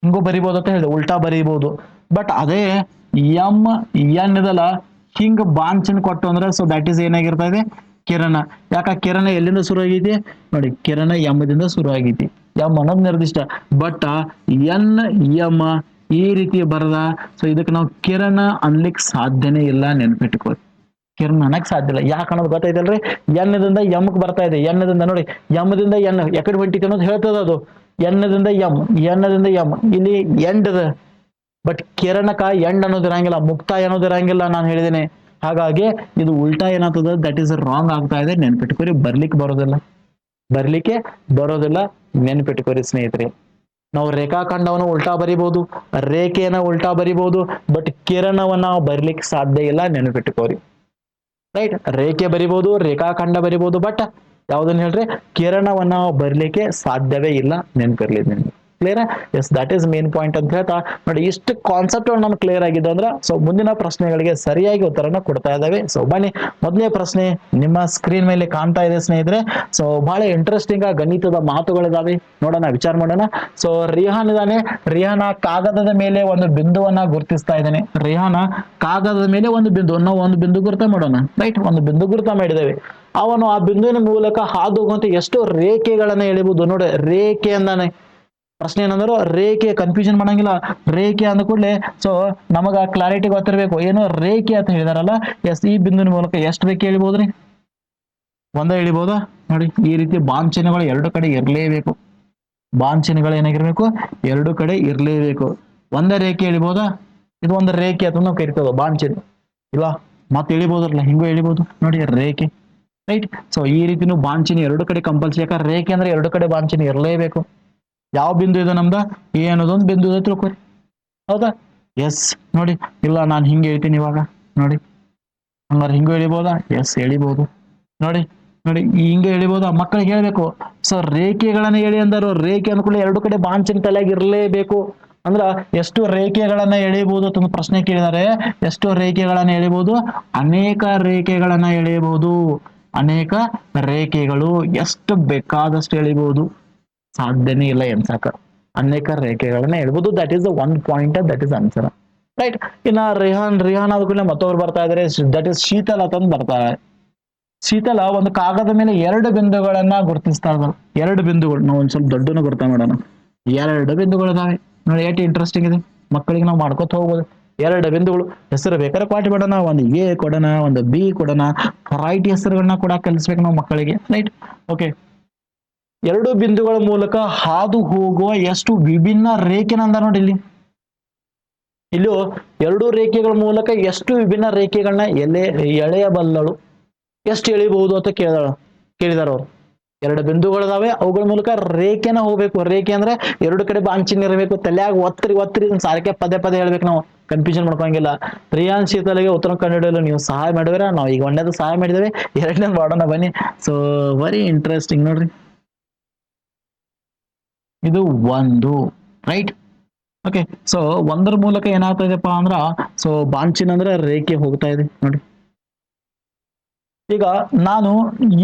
ಹಿಂಗೂ ಬರಿಬಹುದು ಅಂತ ಹೇಳಿದೆ, ಉಲ್ಟಾ ಬರೀಬಹುದು. ಬಟ್ ಅದೇ ಎಂ ಎನ್ ಇದಲ್ಲ, ಹಿಂಗ್ ಬಾಂಚನ್ ಕೊಟ್ಟು ಅಂದ್ರೆ ಸೊ ದಟ್ ಈಸ್ ಏನಾಗಿರ್ತಾ ಇದೆ, ಕಿರಣ. ಯಾಕ ಕಿರಣ ಎಲ್ಲಿಂದ ಶುರು ಆಗೈತಿ ನೋಡಿ, ಕಿರಣ ಎಮ್ಮದಿಂದ ಶುರು ಆಗೈತಿ, ಎಂ ಅನ್ನೋದು ನಿರ್ದಿಷ್ಟ. ಬಟ್ ಎನ್ ಎಂ ಈ ರೀತಿ ಬರದ, ಸೊ ಇದಕ್ಕೆ ನಾವು ಕಿರಣ ಅನ್ಲಿಕ್ಕೆ ಸಾಧ್ಯನೇ ಇಲ್ಲ, ನೆನ್ಪಿಟ್ಕೊಳ್ಳಿ. ಕಿರಣ ಅನ್ನಕ್ ಸಾಧ್ಯ ಇಲ್ಲ. ಯಾಕೆ ಅನ್ನೋದು ಗೊತ್ತೈತಲ್ರಿ, ಎನ್ನದಿಂದ ಎಮ್ಕ್ ಬರ್ತಾ ಇದೆ, ಎನ್ನದಿಂದ ನೋಡಿ ಎಮ್ಮದಿಂದ ಎನ್ ಎಕಡೆ ಹೊಂಟಿತಿ ಅನ್ನೋದು ಹೇಳ್ತದ ಅದು. ಎನ್ನದಿಂದ ಎಂ, ಎನ್ನದಿಂದ ಎಂ, ಇಲ್ಲಿ ಎಂಡ್ ಅದ. ಬಟ್ ಕಿರಣಕ ಎಂಡ್ ಅನ್ನೋದು ಇರಂಗಿಲ್ಲ, ಮುಕ್ತಾಯ ಅನ್ನೋದು ಇರಂಗಿಲ್ಲ, ನಾನು ಹೇಳಿದ್ದೇನೆ. ಹಾಗಾಗಿ ಇದು ಉಲ್ಟಾ ಏನಾಗ್ತದ, ದಟ್ ಈಸ್ ರಾಂಗ್ ಆಗ್ತಾ ಇದೆ, ನೆನ್ಪಿಟ್ಕೋರಿ. ಬರ್ಲಿಕ್ಕೆ ಬರೋದಿಲ್ಲ, ನೆನ್ಪಿಟ್ಕೋರಿ ಸ್ನೇಹಿತರೆ. ನಾವು ರೇಖಾಖಂಡವನ್ನು ಉಲ್ಟಾ ಬರಿಬಹುದು, ರೇಖೆಯನ್ನ ಉಲ್ಟಾ ಬರಿಬಹುದು, ಬಟ್ ಕಿರಣವನ್ನ ನಾವು ಬರ್ಲಿಕ್ಕೆ ಸಾಧ್ಯ ಇಲ್ಲ, ನೆನಪಿಟ್ಟುಕೋರಿ. ರೈಟ್, ರೇಖೆ ಬರಿಬಹುದು, ರೇಖಾಖಂಡ ಬರಿಬಹುದು, ಬಟ್ ಯಾವ್ದನ್ನ ಹೇಳ್ರಿ, ಕಿರಣವನ್ನ ಬರ್ಲಿಕ್ಕೆ ಸಾಧ್ಯವೇ ಇಲ್ಲ, ನೆನ್ಪಿರ್ಲಿ ನಿಮ್ಗೆ. Clear? Yes, that is main point ಅಂತ ಹೇಳ್ತಾ ನೋಡಿ, ಇಷ್ಟು ಕಾನ್ಸೆಪ್ಟ್ ನಮ್ಗೆ ಕ್ಲಿಯರ್ ಆಗಿದ್ದು ಅಂದ್ರೆ ಸೊ ಮುಂದಿನ ಪ್ರಶ್ನೆಗಳಿಗೆ ಸರಿಯಾಗಿ ಉತ್ತರನ ಕೊಡ್ತಾ ಇದ್ದಾವೆ. ಸೊ ಬನ್ನಿ, ಮೊದಲನೇ ಪ್ರಶ್ನೆ ನಿಮ್ಮ ಸ್ಕ್ರೀನ್ ಮೇಲೆ ಕಾಣ್ತಾ ಇದೆ ಸ್ನೇಹಿತರೆ. ಸೊ ಬಹಳ ಇಂಟ್ರೆಸ್ಟಿಂಗ್ ಗಣಿತದ ಮಾತುಗಳಿದಾವೆ, ನೋಡೋಣ, ವಿಚಾರ ಮಾಡೋಣ. ಸೊ ರಿಹಾನ್ ಇದಾನೆ, ರಿಹಾನ ಕಾಗದದ ಮೇಲೆ ಒಂದು ಬಿಂದುವನ್ನ ಗುರುತಿಸ್ತಾ ಇದ್ದಾನೆ. ರಿಹಾನ ಕಾಗದದ ಮೇಲೆ ಒಂದು ಬಿಂದು, ನಾವು ಒಂದು ಬಿಂದು ಗುರುತ ಮಾಡೋಣ. ರೈಟ್, ಒಂದು ಬಿಂದು ಗುರುತ ಮಾಡಿದ್ದೇವೆ. ಅವನು ಆ ಬಿಂದುವಿನ ಮೂಲಕ ಹಾದು ಹೋಗುವಂತ ಎಷ್ಟು ರೇಖೆಗಳನ್ನ ಎಳಿಬಹುದು ನೋಡಿ. ರೇಖೆ ಅಂದಾನೆ, ಪ್ರಶ್ನೆ ಏನಂದ್ರು ರೇಖೆ, ಕನ್ಫ್ಯೂಷನ್ ಮಾಡಂಗಿಲ್ಲ. ರೇಖೆ ಅಂದ ಕೂಡಲೇ ಸೊ ನಮಗ ಕ್ಲಾರಿಟಿ ಗೊತ್ತಿರಬೇಕು, ಏನು ರೇಖೆ ಅಂತ ಹೇಳಿದಾರಲ್ಲ. ಎಸ್, ಈ ಬಿಂದುವಿನ ಮೂಲಕ ಎಷ್ಟು ರೇಖೆ ಎಳಿಬಹುದ್ರಿ, ಒಂದೇ ಎಳಿಬಹುದಾ ನೋಡಿ. ಈ ರೀತಿ ಬಾಂಬ್ ಚಿಹ್ನೆಗಳು ಎರಡು ಕಡೆ ಇರಲೇಬೇಕು, ಬಾಂಬ್ ಚಿಹ್ನೆಗಳು ಏನಾಗಿರ್ಬೇಕು, ಎರಡು ಕಡೆ ಇರಲೇಬೇಕು. ಒಂದೇ ರೇಖೆ ಎಳಿಬಹುದಾ, ಇದು ಒಂದು ರೇಖೆ ಅಂತ ನಾವು ಕರಿತೇವೆ, ಬಾಂಬ್ ಚಿಹ್ನೆ ಇಲ್ಲ, ಮತ್ತೆ ಎಳಿಬಹುದಲ್ಲ, ಹಿಂಗೂ ಎಳಿಬಹುದು ನೋಡಿ, ರೇಖೆ. ರೈಟ್, ಸೊ ಈ ರೀತಿ ನೀವು ಬಾಂಬ್ ಚಿಹ್ನೆ ಎರಡು ಕಡೆ ಕಂಪಲ್ಸರಿ, ಯಾಕಂದ್ರೆ ರೇಖೆ ಅಂದ್ರೆ ಎರಡು ಕಡೆ ಬಾಂಬ್ ಚಿಹ್ನೆ ಇರಲೇಬೇಕು. ಯಾವ ಬಿಂದು ಇದೆ ನಮ್ದ, ಎ ಅನ್ನೋದೊಂದು ಬಿಂದು ಇದೆ ತಿಳ್ಕೊರಿ, ಹೌದಾ? ಎಸ್, ನೋಡಿ, ಇಲ್ಲ ನಾನು ಹಿಂಗೆ ಹೇಳ್ತೀನಿ ಇವಾಗ ನೋಡಿ, ಹಂಗಾರೆ ಹಿಂಗೂ ಎಳಿಬಹುದಾ? ಎಸ್, ಎಳಿಬಹುದು ನೋಡಿ. ನೋಡಿ ಹಿಂಗೆ ಎಳಿಬಹುದಾ? ಮಕ್ಕಳಿಗೆ ಹೇಳ್ಬೇಕು. ಸೊ ರೇಖೆಗಳನ್ನ ಎಳಿ ಅಂದರು, ರೇಖೆ ಅನ್ಕೊಳ್ಳಿ ಎರಡು ಕಡೆ ಬಾಂಬ್ ಚಿಹ್ನೆ ತಲೆಯಾಗಿ ಇರಲೇಬೇಕು. ಅಂದ್ರ ಎಷ್ಟು ರೇಖೆಗಳನ್ನ ಎಳೆಯಬಹುದು ಅಂತ ಪ್ರಶ್ನೆ ಕೇಳಿದರೆ, ಎಷ್ಟು ರೇಖೆಗಳನ್ನ ಎಳೆಯಬಹುದು? ಅನೇಕ ರೇಖೆಗಳನ್ನ ಎಳೆಯಬಹುದು, ಅನೇಕ ರೇಖೆಗಳು, ಎಷ್ಟು ಬೇಕಾದಷ್ಟು ಎಳಿಬಹುದು, ಸಾಧ್ಯನೇ ಇಲ್ಲ ಎನ್ಸಾಕ. ಅನೇಕ ರೇಖೆಗಳನ್ನ ಹೇಳ್ಬೋದು. That is one point, that is answer. Right, ಇನ್ನ ರಿಹಾನ್ ಆದ್ಮೇಲೆ ಮತ್ತೊಬ್ರು ಬರ್ತಾ ಇದಾರೆ, ದಟ್ ಈಸ್ ಶೀತಲ್ ಅಂತಂದು ಬರ್ತಾರೆ. ಶೀತಲ ಒಂದು ಕಾಗದ ಮೇಲೆ ಎರಡು ಬಿಂದುಗಳನ್ನ ಗುರುತಿಸ್ತಾ ಇದ್ದಾರೆ. ಎರಡು ಬಿಂದುಗಳು, ನಾವು ಒಂದ್ ಸ್ವಲ್ಪ ದೊಡ್ಡನ ಗುರ್ತ ಮಾಡೋಣ. ಎರಡು ಬಿಂದುಗಳು ಇದಾವೆ ನೋಡಿ, ಎಷ್ಟು ಇಂಟ್ರೆಸ್ಟಿಂಗ್ ಇದೆ, ಮಕ್ಕಳಿಗೆ ನಾವು ಮಾಡ್ಕೊತ ಹೋಗ್ಬೋದು. ಎರಡು ಬಿಂದುಗಳು, ಹೆಸರು ಬೇಕಾದ್ರೆ ಪಾಠ ಮಾಡೋಣ, ಒಂದು ಎ ಕೊಡೋಣ, ಒಂದು ಬಿ ಕೊಡೋಣ, ರೈಟ್ ಹೆಸರುಗಳನ್ನ ಕೂಡ ಕಲಿಸ್ಬೇಕು ನಾವು ಮಕ್ಕಳಿಗೆ. Right, okay. ಎರಡು ಬಿಂದುಗಳ ಮೂಲಕ ಹಾದು ಹೋಗುವ ಎಷ್ಟು ವಿಭಿನ್ನ ರೇಖೆನಂದ ನೋಡಿ. ಇಲ್ಲೂ ಎರಡು ರೇಖೆಗಳ ಮೂಲಕ ಎಷ್ಟು ವಿಭಿನ್ನ ರೇಖೆಗಳನ್ನ ಎಳೆಯಬಲ್ಲಳು, ಎಷ್ಟು ಎಳಿಬಹುದು ಅಂತ ಕೇಳಿದಾರ ಅವ್ರು. ಎರಡು ಬಿಂದುಗಳಿದಾವೆ, ಅವುಗಳ ಮೂಲಕ ರೇಖೆನ ಹೋಗ್ಬೇಕು. ರೇಖೆ ಅಂದ್ರೆ ಎರಡು ಕಡೆ ಬಾಂಚಿನ್ ಇರಬೇಕು, ತಲೆಯಾಗ ಒತ್ತರಿ ಸಾರಕ್ಕೆ ಪದೇ ಪದೇ ಹೇಳ್ಬೇಕು, ನಾವು ಕನ್ಫ್ಯೂಷನ್ ಮಾಡ್ಕೊಂಗಿಲ್ಲ. ರಿಯಾನ್ ಶೀತಲಿಗೆ ಉತ್ತರ ಕಂಡುಹಿಡಿಯಲು ನೀವು ಸಹಾಯ ಮಾಡಿದ್ರೆ, ನಾವು ಈಗ ಒಂದೇದು ಸಹಾಯ ಮಾಡಿದ್ದೇವೆ, ಎರಡನೇ ಮಾಡೋಣ ಬನ್ನಿ. ಸೊ ವೆರಿ ಇಂಟ್ರೆಸ್ಟಿಂಗ್ ನೋಡ್ರಿ, ಇದು ಒಂದು. Right, okay. ಸೊ ಒಂದರ ಮೂಲಕ ಏನಾಗ್ತಾ ಇದೆಪ್ಪ ಅಂದ್ರ, ಸೊ ಬಾಂಚಿನ್ ಅಂದ್ರೆ ರೇಖೆ ಹೋಗ್ತಾ ಇದೆ ನೋಡಿ. ಈಗ ನಾನು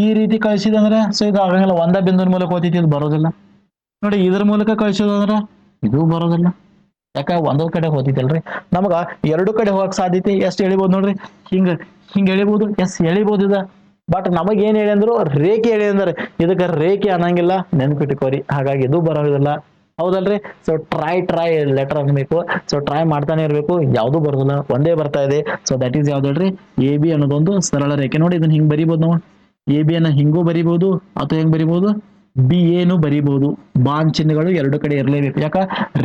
ಈ ರೀತಿ ಕಳಿಸಿದಂದ್ರೆ ಸೊ ಇದು ಆಗಂಗಿಲ್ಲ, ಒಂದೇ ಬಿಂದುವಿನ ಮೂಲಕ ಹೋಗ್ತೈತಿ, ಇದು ಬರೋದಿಲ್ಲ ನೋಡಿ. ಇದ್ರ ಮೂಲಕ ಕಳಿಸೋದಂದ್ರೆ ಇದು ಬರೋದಿಲ್ಲ, ಯಾಕ ಒಂದೊಂದ್ ಕಡೆ ಹೋಗ್ತೈತಲ್ರಿ. ನಮಗ ಎರಡು ಕಡೆ ಹೋಗಕ್ ಸಾಧ್ಯತೆ ಎಷ್ಟು ಎಳಿಬಹುದು ನೋಡ್ರಿ, ಹಿಂಗ ಎಳಿಬಹುದು. ಎಸ್, ಎಳಿಬಹುದು ಇದ. ಬಟ್ ನಮಗ್ ಏನ್ ಹೇಳಿ ಅಂದ್ರು ರೇಖೆ ಹೇಳಿ ಅಂದ್ರೆ, ಇದಕ್ಕೆ ರೇಖೆ ಅನ್ನಂಗಿಲ್ಲ, ನೆನ್ಪಿಟ್ಕೋರಿ. ಹಾಗಾಗಿ ಇದು ಬರೋದಿಲ್ಲ, ಹೌದಲ್ರಿ. ಸೊ ಟ್ರೈ ಲೆಟರ್ ಅನ್ಬೇಕು. ಸೊ ಟ್ರೈ ಮಾಡ್ತಾನೆ ಇರ್ಬೇಕು, ಯಾವ್ದು ಬರೋದಿಲ್ಲ, ಒಂದೇ ಬರ್ತಾ ಇದೆ. ಸೊ ದಟ್ ಈಸ್ ಯಾವ್ದು ಹೇಳ್ರಿ, ಎ ಬಿ ಅನ್ನೋದೊಂದು ಸರಳ ರೇಖೆ ನೋಡಿ. ಇದನ್ನ ಹಿಂಗ್ ಬರಿಬಹುದು ನಾವು, ಎ ಬಿ ಅನ್ನ ಹಿಂಗೂ ಬರಿಬಹುದು, ಅಥವಾ ಹೆಂಗ್ ಬರಿಬಹುದು, ಬಿ ಏನು ಬರಿಬಹುದು. ಬಾಂಬ್ ಚಿಹ್ನೆಗಳು ಎರಡು ಕಡೆ ಇರಲೇಬೇಕು, ಯಾಕ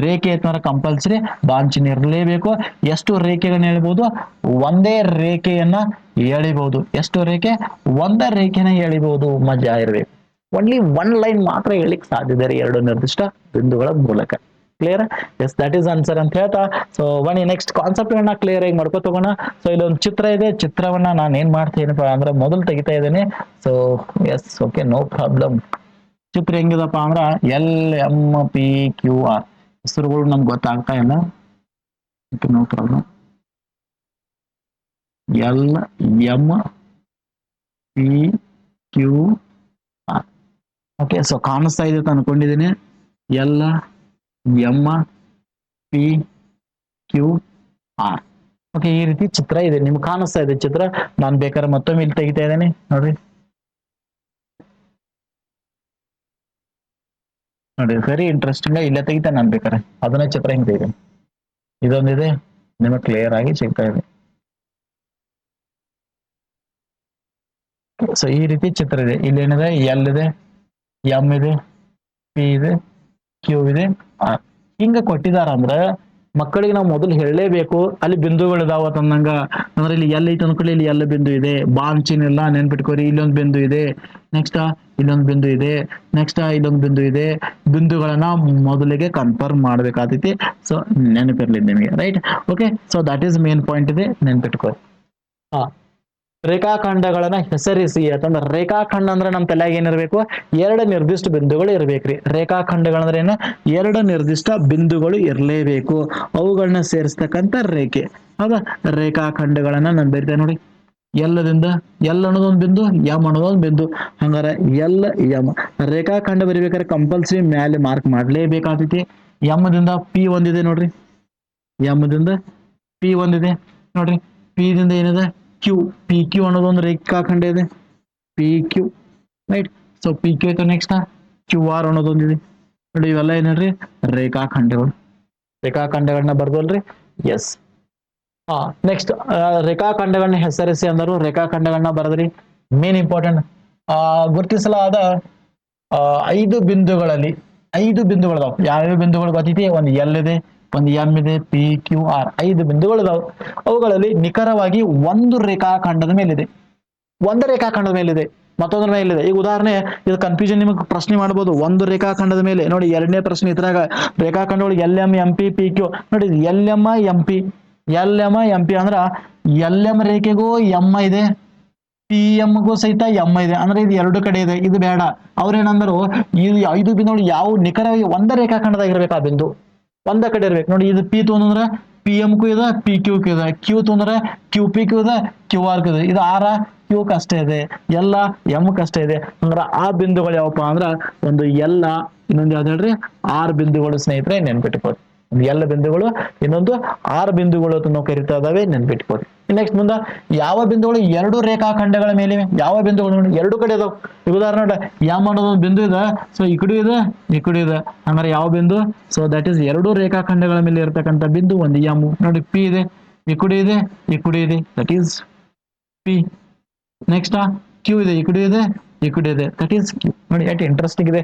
ರೇಖೆ ಅಂತಂದ್ರೆ ಕಂಪಲ್ಸರಿ ಬಾಂಬ್ ಚಿಹ್ನೆ ಇರಲೇಬೇಕು. ಎಷ್ಟು ರೇಖೆಗಳನ್ನ ಎಳಿಬಹುದು, ಒಂದೇ ರೇಖೆಯನ್ನ ಎಳಿಬಹುದು. ಎಷ್ಟು ರೇಖೆ, ಒಂದೇ ರೇಖೆನ ಎಳಿಬಹುದು, ಮಜಾ ಇರ್ಬೇಕು. ಓನ್ಲಿ ಒನ್ ಲೈನ್ ಮಾತ್ರ ಹೇಳಿಕ್ ಸಾಧ್ಯ ಇದೆ ಎರಡು ನಿರ್ದಿಷ್ಟ ಬಿಂದುಗಳ ಮೂಲಕ. Clear? Yes, that is answer ಅಂತ ಹೇಳ್ತಾ, ಸೊ ಬನ್ನಿ ನೆಕ್ಸ್ಟ್ ಕಾನ್ಸೆಪ್ಟ್ ಗಳನ್ನ ಕ್ಲಿಯರ್ ಆಗಿ ಮಾಡ್ಕೋ ತಗೋಣ. ಸೊ ಇಲ್ಲೊಂದು ಚಿತ್ರ ಇದೆ, ಚಿತ್ರವನ್ನ ನಾನು ಏನ್ ಮಾಡ್ತೀನಪ್ಪ ಅಂದ್ರೆ ಮೊದಲು ತೆಗಿತಾ ಇದ್ದೇನೆ. So yes, okay, no problem. ಚಿತ್ರ ಹೆಂಗಿದಪ್ಪ ಅಂದ್ರ LMPQR, ಹೆಸರುಗಳು ನಮ್ಗೆ ಗೊತ್ತಾಗ್ತಾ ಇಲ್ಲ. No problem. LMPQR. Okay, so ಕಾಣಿಸ್ತಾ ಇದೆ ಅಂತ ಅನ್ಕೊಂಡಿದ್ದೀನಿ. LMPQR. ಓಕೆ, ಈ ರೀತಿ ಚಿತ್ರ ಇದೆ, ನಿಮ್ಗೆ ಕಾಣಿಸ್ತಾ ಇದೆ ಚಿತ್ರ. ನಾನು ಬೇಕಾದ್ರೆ ಮತ್ತೊಮ್ಮೆ ಇಲ್ಲಿ ತೆಗಿತಾ ಇದ್ದೇನೆ ನೋಡ್ರಿ. ನೋಡಿ, ವೆರಿ ಇಂಟ್ರೆಸ್ಟಿಂಗ್. ಇಲ್ಲೇ ತೆಗಿತಾ ನಾನು ಬೇಕಾರೆ ಅದನ್ನ ಚಿತ್ರ ಹಿಂಗ್ ತೆಗಿತೀನಿ. ಇದೊಂದಿದೆ, ನಿಮಗೆ ಕ್ಲಿಯರ್ ಆಗಿ ಸಿಗ್ತಾ ಇದೆ. ಸೊ ಈ ರೀತಿ ಚಿತ್ರ ಇದೆ. ಇಲ್ಲಿ ಏನಿದೆ, L ಇದೆ, M ಇದೆ, P ಇದೆ, Q ಇದೆ, R. ಹಿಂಗ ಕೊಟ್ಟಿದಾರ ಅಂದ್ರ ಮಕ್ಕಳಿಗೆ ನಾವು ಮೊದಲು ಹೇಳಲೇಬೇಕು ಅಲ್ಲಿ ಬಿಂದುಗಳು ಇದಾವ ತಂದಂಗ. ಅಂದ್ರೆ ಇಲ್ಲಿ ಎಲ್ ಐತೆ ಅನ್ಕೊಳ್ಳಿ, ಇಲ್ಲಿ ಎಲ್ಲ ಬಿಂದು ಇದೆ, ಬಾನ್ ಚಿನ್ ಇಲ್ಲ, ನೆನ್ಪಿಟ್ಕೋರಿ. ಇಲ್ಲೊಂದು ಬಿಂದು ಇದೆ, ನೆಕ್ಸ್ಟ್ ಇಲ್ಲೊಂದು ಬಿಂದು ಇದೆ, ನೆಕ್ಸ್ಟ್ ಇಲ್ಲೊಂದು ಬಿಂದು ಇದೆ. ಬಿಂದುಗಳನ್ನ ಮೊದಲಿಗೆ ಕನ್ಫರ್ಮ್ ಮಾಡ್ಬೇಕಾಗ್ತೈತಿ. ಸೊ ನೆನಪಿರ್ಲಿ ನಿಮಗೆ, right? Okay, so that is main point ಇದೆ, ನೆನ್ಪಿಟ್ಕೋರಿ. ಹಾ, ರೇಖಾಖಂಡಗಳನ್ನ ಹೆಸರಿಸಿ ಅಂತಂದ್ರೆ, ರೇಖಾಖಂಡ ಅಂದ್ರೆ ನಮ್ ತಲೆಯಾಗ ಏನಿರ್ಬೇಕು, ಎರಡು ನಿರ್ದಿಷ್ಟ ಬಿಂದುಗಳು ಇರ್ಬೇಕ್ರಿ. ರೇಖಾಖಂಡಗಳಂದ್ರೆ ಏನು, ಎರಡು ನಿರ್ದಿಷ್ಟ ಬಿಂದುಗಳು ಇರಲೇಬೇಕು, ಅವುಗಳನ್ನ ಸೇರಿಸ್ತಕ್ಕಂಥ ರೇಖೆ. ಹೌದಾ? ರೇಖಾಖಂಡಗಳನ್ನ ನಾನು ಬರಿತೇನೆ ನೋಡಿ. ಎಲ್ಲದಿಂದ ಎಲ್ ಅನ್ನೋದೊಂದು ಬಿಂದು, ಎಂ ಅನ್ನೋದೊಂದು ಬಿಂದು. ಹಂಗಾರೆ ಎಲ್ ಎಂ ರೇಖಾಖಂಡ ಬರಿಬೇಕಾದ್ರೆ ಕಂಪಲ್ಸರಿ ಮ್ಯಾಲೆ ಮಾರ್ಕ್ ಮಾಡ್ಲೇಬೇಕಾಗ್ತೈತಿ. ಎಂ ದಿಂದ ಪಿ ಒಂದಿದೆ ನೋಡ್ರಿ, ಎಂ ದಿಂದ ಪಿ ಒಂದಿದೆ ನೋಡ್ರಿ. ಪಿ ದಿಂದ ಏನಿದೆ, ಕ್ಯೂ. ಪಿ ಕ್ಯೂ ಅನ್ನೋದೊಂದು ರೇಖಾಖಂಡ ಇದೆ, P Q, right? So P Q ಆಯ್ತು. ನೆಕ್ಸ್ಟ್ ಕ್ಯೂ ಆರ್ ಅನ್ನೋದೊಂದಿದೆ ನೋಡಿ. ಇವೆಲ್ಲ ಏನ್ರಿ, ರೇಖಾಖಂಡಗಳು. ರೇಖಾಖಂಡಗಳನ್ನ ಬರ್ದಲ್ರಿ? ಎಸ್. ನೆಕ್ಸ್ಟ್ ರೇಖಾಖಂಡಗಳನ್ನ ಹೆಸರಿಸಿ ಅಂದರು. ರೇಖಾಖಂಡಗಳನ್ನ ಬರದ್ರಿ. ಮೇನ್ ಇಂಪಾರ್ಟೆಂಟ್, ಗುರುತಿಸಲಾದ 5 ಬಿಂದುಗಳಲ್ಲಿ 5 ಬಿಂದುಗಳದಾವ್. ಯಾವ್ಯಾವ ಬಿಂದುಗಳು ಗೊತ್ತೈತಿ? ಒಂದು ಎಲ್ ಇದೆ, ಒಂದು ಎಂ ಇದೆ, ಪಿ ಕ್ಯೂ ಆರ್, 5 ಬಿಂದುಗಳಿದಾವ್. ಅವುಗಳಲ್ಲಿ ನಿಖರವಾಗಿ ಒಂದು ರೇಖಾಖಂಡದ ಮೇಲಿದೆ, ಒಂದು ರೇಖಾಖಂಡದ ಮೇಲಿದೆ, ಮತ್ತೊಂದ್ರ ಮೇಲಿದೆ. ಈಗ ಉದಾಹರಣೆ, ಇದು ಕನ್ಫ್ಯೂಷನ್ ನಿಮಗೆ ಪ್ರಶ್ನೆ ಮಾಡಬಹುದು. ಒಂದು ರೇಖಾಖಂಡದ ಮೇಲೆ ನೋಡಿ, ಎರಡನೇ ಪ್ರಶ್ನೆ ಇದ್ರಾಗ ರೇಖಾಖಂಡಗಳು LM MP PQ ನೋಡಿ. LM ಅಂದ್ರ LM ರೇಖೆಗೂ ಎಂ ಇದೆ, PM ಗೂ ಸಹಿತ ಎಂ ಇದೆ. ಅಂದ್ರೆ ಇದು ಎರಡು ಕಡೆ ಇದೆ, ಇದು ಬೇಡ. ಅವ್ರೇನಂದ್ರು, ಇದು 5 ಬಿಂದುಗಳು ಯಾವ ನಿಖರವಾಗಿ ಒಂದ ರೇಖಾಖಂಡದಾಗಿರ್ಬೇಕು, ಆ ಬಿಂದು ಒಂದ ಕಡೆ ಇರ್ಬೇಕು ನೋಡಿ. ಇದು ಪಿ ತೊಂದ್ರೆ PM ಗೂ ಇದೆ, PQ ಗೂ ಇದೆ. ಕ್ಯೂ ತೊಂದ್ರೆ QP ಗೂ ಇದೆ, QR ಗೂ ಇದೆ. ಇದು ಆರ ಕ್ಯೂ ಅಷ್ಟೇ ಇದೆ, ಎಲ್ಲ ಎಂ ಅಷ್ಟೇ ಇದೆ. ಅಂದ್ರೆ ಆ ಬಿಂದುಗಳು ಯಾವಪ್ಪ ಅಂದ್ರ ಒಂದು ಎಲ್ಲ, ಇನ್ನೊಂದು ಯಾವ್ದು ಹೇಳ್ರಿ, 6 ಬಿಂದುಗಳು ಸ್ನೇಹಿತರೆ, ನೆನ್ಪಿಟ್ಕೊಳ್ಳಿ. ಒಂದು ಎಲ್ಲ ಬಿಂದುಗಳು, ಇನ್ನೊಂದು 6 ಬಿಂದುಗಳು ಅಂತ ನಾವು ಕರಿತಾ ಇದಾವೆ, ನೆನ್ಪಿಟ್ಕೊಳ್ಳಿ. ನೆಕ್ಸ್ಟ್ ಮುಂದ, ಯಾವ ಬಿಂದುಗಳು ಎರಡು ರೇಖಾಖಂಡಗಳ ಮೇಲೆ, ಯಾವ ಬಿಂದುಗಳು ನೋಡಿ ಎರಡು ಕಡೆ ಇದಾವೆ. ಉದಾಹರಣೆ ನೋಡಿ, ಎಂ ಅನ್ನೋದೊಂದು ಬಿಂದು ಇದೆ, ಸೊ ಈ ಕಡೆ ಇದೆ, ಈ ಕಡೆ ಇದೆ. ಹಂಗಾರೆ ಯಾವ ಬಿಂದು? ಸೊ ದಟ್ ಈಸ್ ಎರಡು ರೇಖಾಖಂಡಗಳ ಮೇಲೆ ಇರತಕ್ಕಂಥ ಬಿಂದು ಒಂದು ಎಂ ನೋಡಿ. ಪಿ ಇದೆ, ಈ ಕಡೆ ಇದೆ, ಈ ಕಡೆ ಇದೆ, that is P. Next Q ಇದೆ, ಈ ಕಡೆ ಇದೆ, ಈ ಕಡೆ ಇದೆ, ದಟ್ ಈಸ್ ಕ್ಯೂ. ನೋಡಿ ಎಷ್ಟು ಇಂಟ್ರೆಸ್ಟಿಂಗ್ ಇದೆ,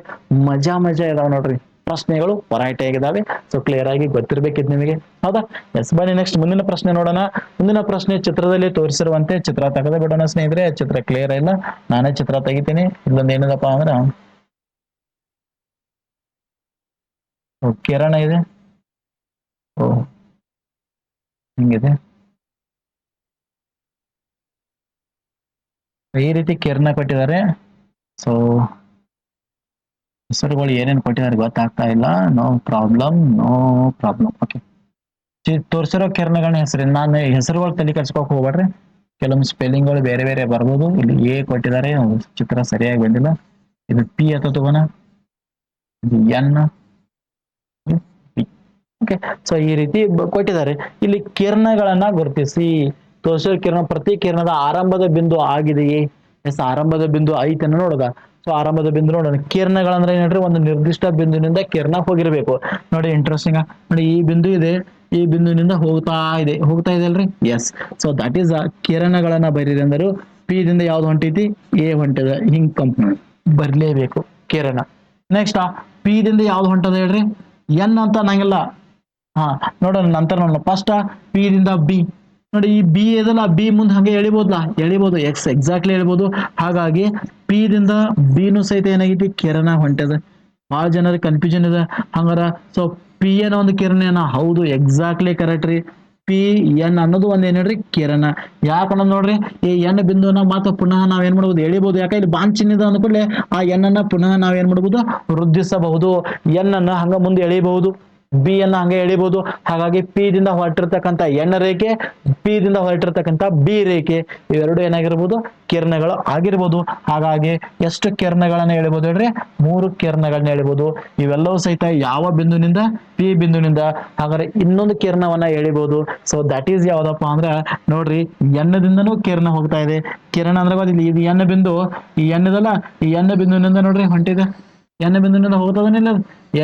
ಮಜಾ ಇದಾವೆ ನೋಡ್ರಿ. ಪ್ರಶ್ನೆಗಳು ವೆರೈಟಿ ಆಗಿದಾವೆ. ಸೊ ಕ್ಲಿಯರ್ ಆಗಿ ಗೊತ್ತಿರ್ಬೇಕಿದ್ ನಿಮಗೆ, ಹೌದಾ? ಎಸ್, ಬನ್ನಿ ನೆಕ್ಸ್ಟ್ ಮುಂದಿನ ಪ್ರಶ್ನೆ ನೋಡೋಣ. ಮುಂದಿನ ಪ್ರಶ್ನೆ ಚಿತ್ರದಲ್ಲಿ ತೋರಿಸಿರುವಂತೆ ಚಿತ್ರ ತೆಗೆದು ಬಿಡೋಣ ಸ್ನೇಹಿತರೆ. ಚಿತ್ರ ಕ್ಲಿಯರ್ ಇಲ್ಲ, ನಾನೇ ಚಿತ್ರ ತೆಗಿತೀನಿ. ಇಲ್ಲೊಂದು ಏನಿದಪ್ಪ ಅಂದ್ರ ಕಿರಣ ಇದೆ, ಓ ಹಿಂಗಿದೆ. ಈ ರೀತಿ ಕಿರಣ ಕೊಟ್ಟಿದ್ದಾರೆ. ಸೊ ಹೆಸರುಗಳು ಏನೇನು ಕೊಟ್ಟಿದ್ದಾರೆ ಗೊತ್ತಾಗ್ತಾ ಇಲ್ಲ. No problem, no problem. Okay, ತೋರಿಸಿರೋ ಕಿರಣಗಳ ಹೆಸರು, ನಾನು ಹೆಸರುಗಳು ತಲೆ ಕೆಡ್ಸ್ಕೊಕ್ ಹೋಗ್ಬೇಡ್ರಿ. ಕೆಲವೊಂದು ಸ್ಪೆಲ್ಲಿಂಗ್ಗಳು ಬೇರೆ ಬೇರೆ ಬರ್ಬೋದು. ಇಲ್ಲಿ ಎ ಕೊಟ್ಟಿದ್ದಾರೆ, ಚಿತ್ರ ಸರಿಯಾಗಿ ಬಂದಿಲ್ಲ. ಇದು ಪಿ ಅಂತ ತಗೋಣ, ಇದು ಎನ್, ಓಕೆ. ಸೊ ಈ ರೀತಿ ಕೊಟ್ಟಿದ್ದಾರೆ. ಇಲ್ಲಿ ಕಿರಣಗಳನ್ನ ಗುರುತಿಸಿ. ತೋರಿಸಿರೋ ಕಿರಣ, ಪ್ರತಿ ಕಿರಣದ ಆರಂಭದ ಬಿಂದು ಆಗಿದೆಯೇ? ಎಸ್, ಆರಂಭದ ಬಿಂದು ಐತನ ನೋಡೋದ. ಸೊ ಆರಂಭದ ಬಿಂದು ನೋಡೋಣ. ಕಿರಣಗಳಂದ್ರೆ ಏನ್ರಿ, ಒಂದು ನಿರ್ದಿಷ್ಟ ಬಿಂದುವಿನಿಂದ ಕಿರಣ ಹೋಗಿರ್ಬೇಕು ನೋಡಿ. ಇಂಟ್ರೆಸ್ಟಿಂಗ್ ನೋಡಿ, ಈ ಬಿಂದು ಇದೆ, ಈ ಬಿಂದುವಿನಿಂದ ಹೋಗ್ತಾ ಇದೆ ಅಲ್ರಿ? ಎಸ್. ಸೊ ದಟ್ ಈಸ್ ಕಿರಣಗಳನ್ನ ಬರೀರಿ ಅಂದರು. ಪಿ ದಿಂದ ಯಾವ್ದು ಹೊಂಟೈತಿ? ಎ ಹೊಂಟಿದ. ಹಿಂಗ್ ಕಂಪ್ನಿ ಬರ್ಲೇಬೇಕು ಕಿರಣ. ನೆಕ್ಸ್ಟ್ ಪಿ ದಿಂದ ಯಾವ್ದು ಹೊಂಟದ ಹೇಳ್ರಿ? ಎನ್ ಅಂತ ನಂಗಿಲ್ಲ. ಹಾ, ನೋಡೋಣ ನಂತರ ನೋಡೋಣ. ಫಸ್ಟ್ ಪಿ ದಿಂದ ಬಿ ನೋಡಿ. ಈ ಬಿ ಇದಲ್ಲ, ಬಿ ಮುಂದೆ ಹಂಗೆ ಎಳಿಬಹುದು, ಎಕ್ಸಾಕ್ಟ್ಲಿ ಎಳಿಬಹುದು. ಹಾಗಾಗಿ ಪಿ ದಿಂದ ಬಿನು ಸಹಿತ ಏನಾಗೈತಿ? ಕಿರಣ ಹೊಂಟದ. ಬಹಳ ಜನರಿಗೆ ಕನ್ಫ್ಯೂಷನ್ ಇದೆ. ಹಂಗಾರ ಸೊ ಪಿ ಎನ್ ಒಂದು ಕಿರಣ, ಹೌದು ಎಕ್ಸಾಕ್ಟ್ಲಿ ಕರೆಕ್ಟ್ ರೀ. ಪಿ ಎನ್ ಅನ್ನೋದು ಒಂದ್ ಏನ್ ಹೇಳ್ರಿ ಕಿರಣ. ಯಾಕಂದ್ರೆ ನೋಡ್ರಿ ಈ ಎನ್ ಬಿಂದುವನ್ನ ಮಾತ್ರ ಪುನಃ ನಾವ್ ಏನ್ ಮಾಡ್ಬೋದು ಎಳಿಬಹುದು. ಯಾಕೆ ಇಲ್ಲಿ ಬಾಂದ್ ಚಿಹ್ನೆ ಇದೆ ಅಂದ್ಕೂಡ್ಲೆ ಆ ಎನ್ ಅನ್ನ ಪುನಃ ನಾವ್ ಏನ್ ಮಾಡ್ಬೋದು ವೃದ್ಧಿಸಬಹುದು. ಎನ್ ಅನ್ನ ಹಂಗ ಮುಂದೆ ಎಳಿಬಹುದು, ಬಿ ಅನ್ನ ಹಂಗೆ ಎಳಿಬಹುದು. ಹಾಗಾಗಿ ಪಿ ದಿಂದ ಹೊರಟಿರ್ತಕ್ಕಂಥ ಎನ್ ರೇಖೆ, ಪಿ ದಿಂದ ಹೊರಟಿರ್ತಕ್ಕಂಥ ಬಿ ರೇಖೆ, ಇವೆರಡು ಏನಾಗಿರ್ಬೋದು ಕಿರಣಗಳು ಆಗಿರ್ಬೋದು. ಹಾಗಾಗಿ ಎಷ್ಟು ಕಿರಣಗಳನ್ನ ಎಳಿಬಹುದು ಹೇಳ್ರಿ, 3 ಕಿರಣಗಳನ್ನ ಎಳಿಬಹುದು. ಇವೆಲ್ಲವೂ ಸಹಿತ ಯಾವ ಬಿಂದುವಿನಿಂದ, ಪಿ ಬಿಂದುವಿನಿಂದ. ಹಾಗಾದ್ರೆ ಇನ್ನೊಂದು ಕಿರಣವನ್ನ ಎಳಿಬಹುದು. ಸೊ ದಟ್ ಈಸ್ ಯಾವ್ದಪ್ಪ ಅಂದ್ರೆ ನೋಡ್ರಿ ಎನ್ ದಿಂದನೂ ಕಿರಣ ಹೋಗ್ತಾ ಇದೆ. ಕಿರಣ ಅಂದ್ರೆ ಗೊತ್ತಿಲ್ಲ, ಇದು ಎನ್ ಬಿಂದು, ಈ ಎನ್ ಇದಲ್ಲ, ಈ ಎನ್ ಬಿಂದುವಿನಿಂದ ನೋಡ್ರಿ ಹೊಂಟಿದೆ. ಎನ್ ಬಿಂದುವಿನಿಂದ ಹೋಗ್ತದನಿಲ್ಲ,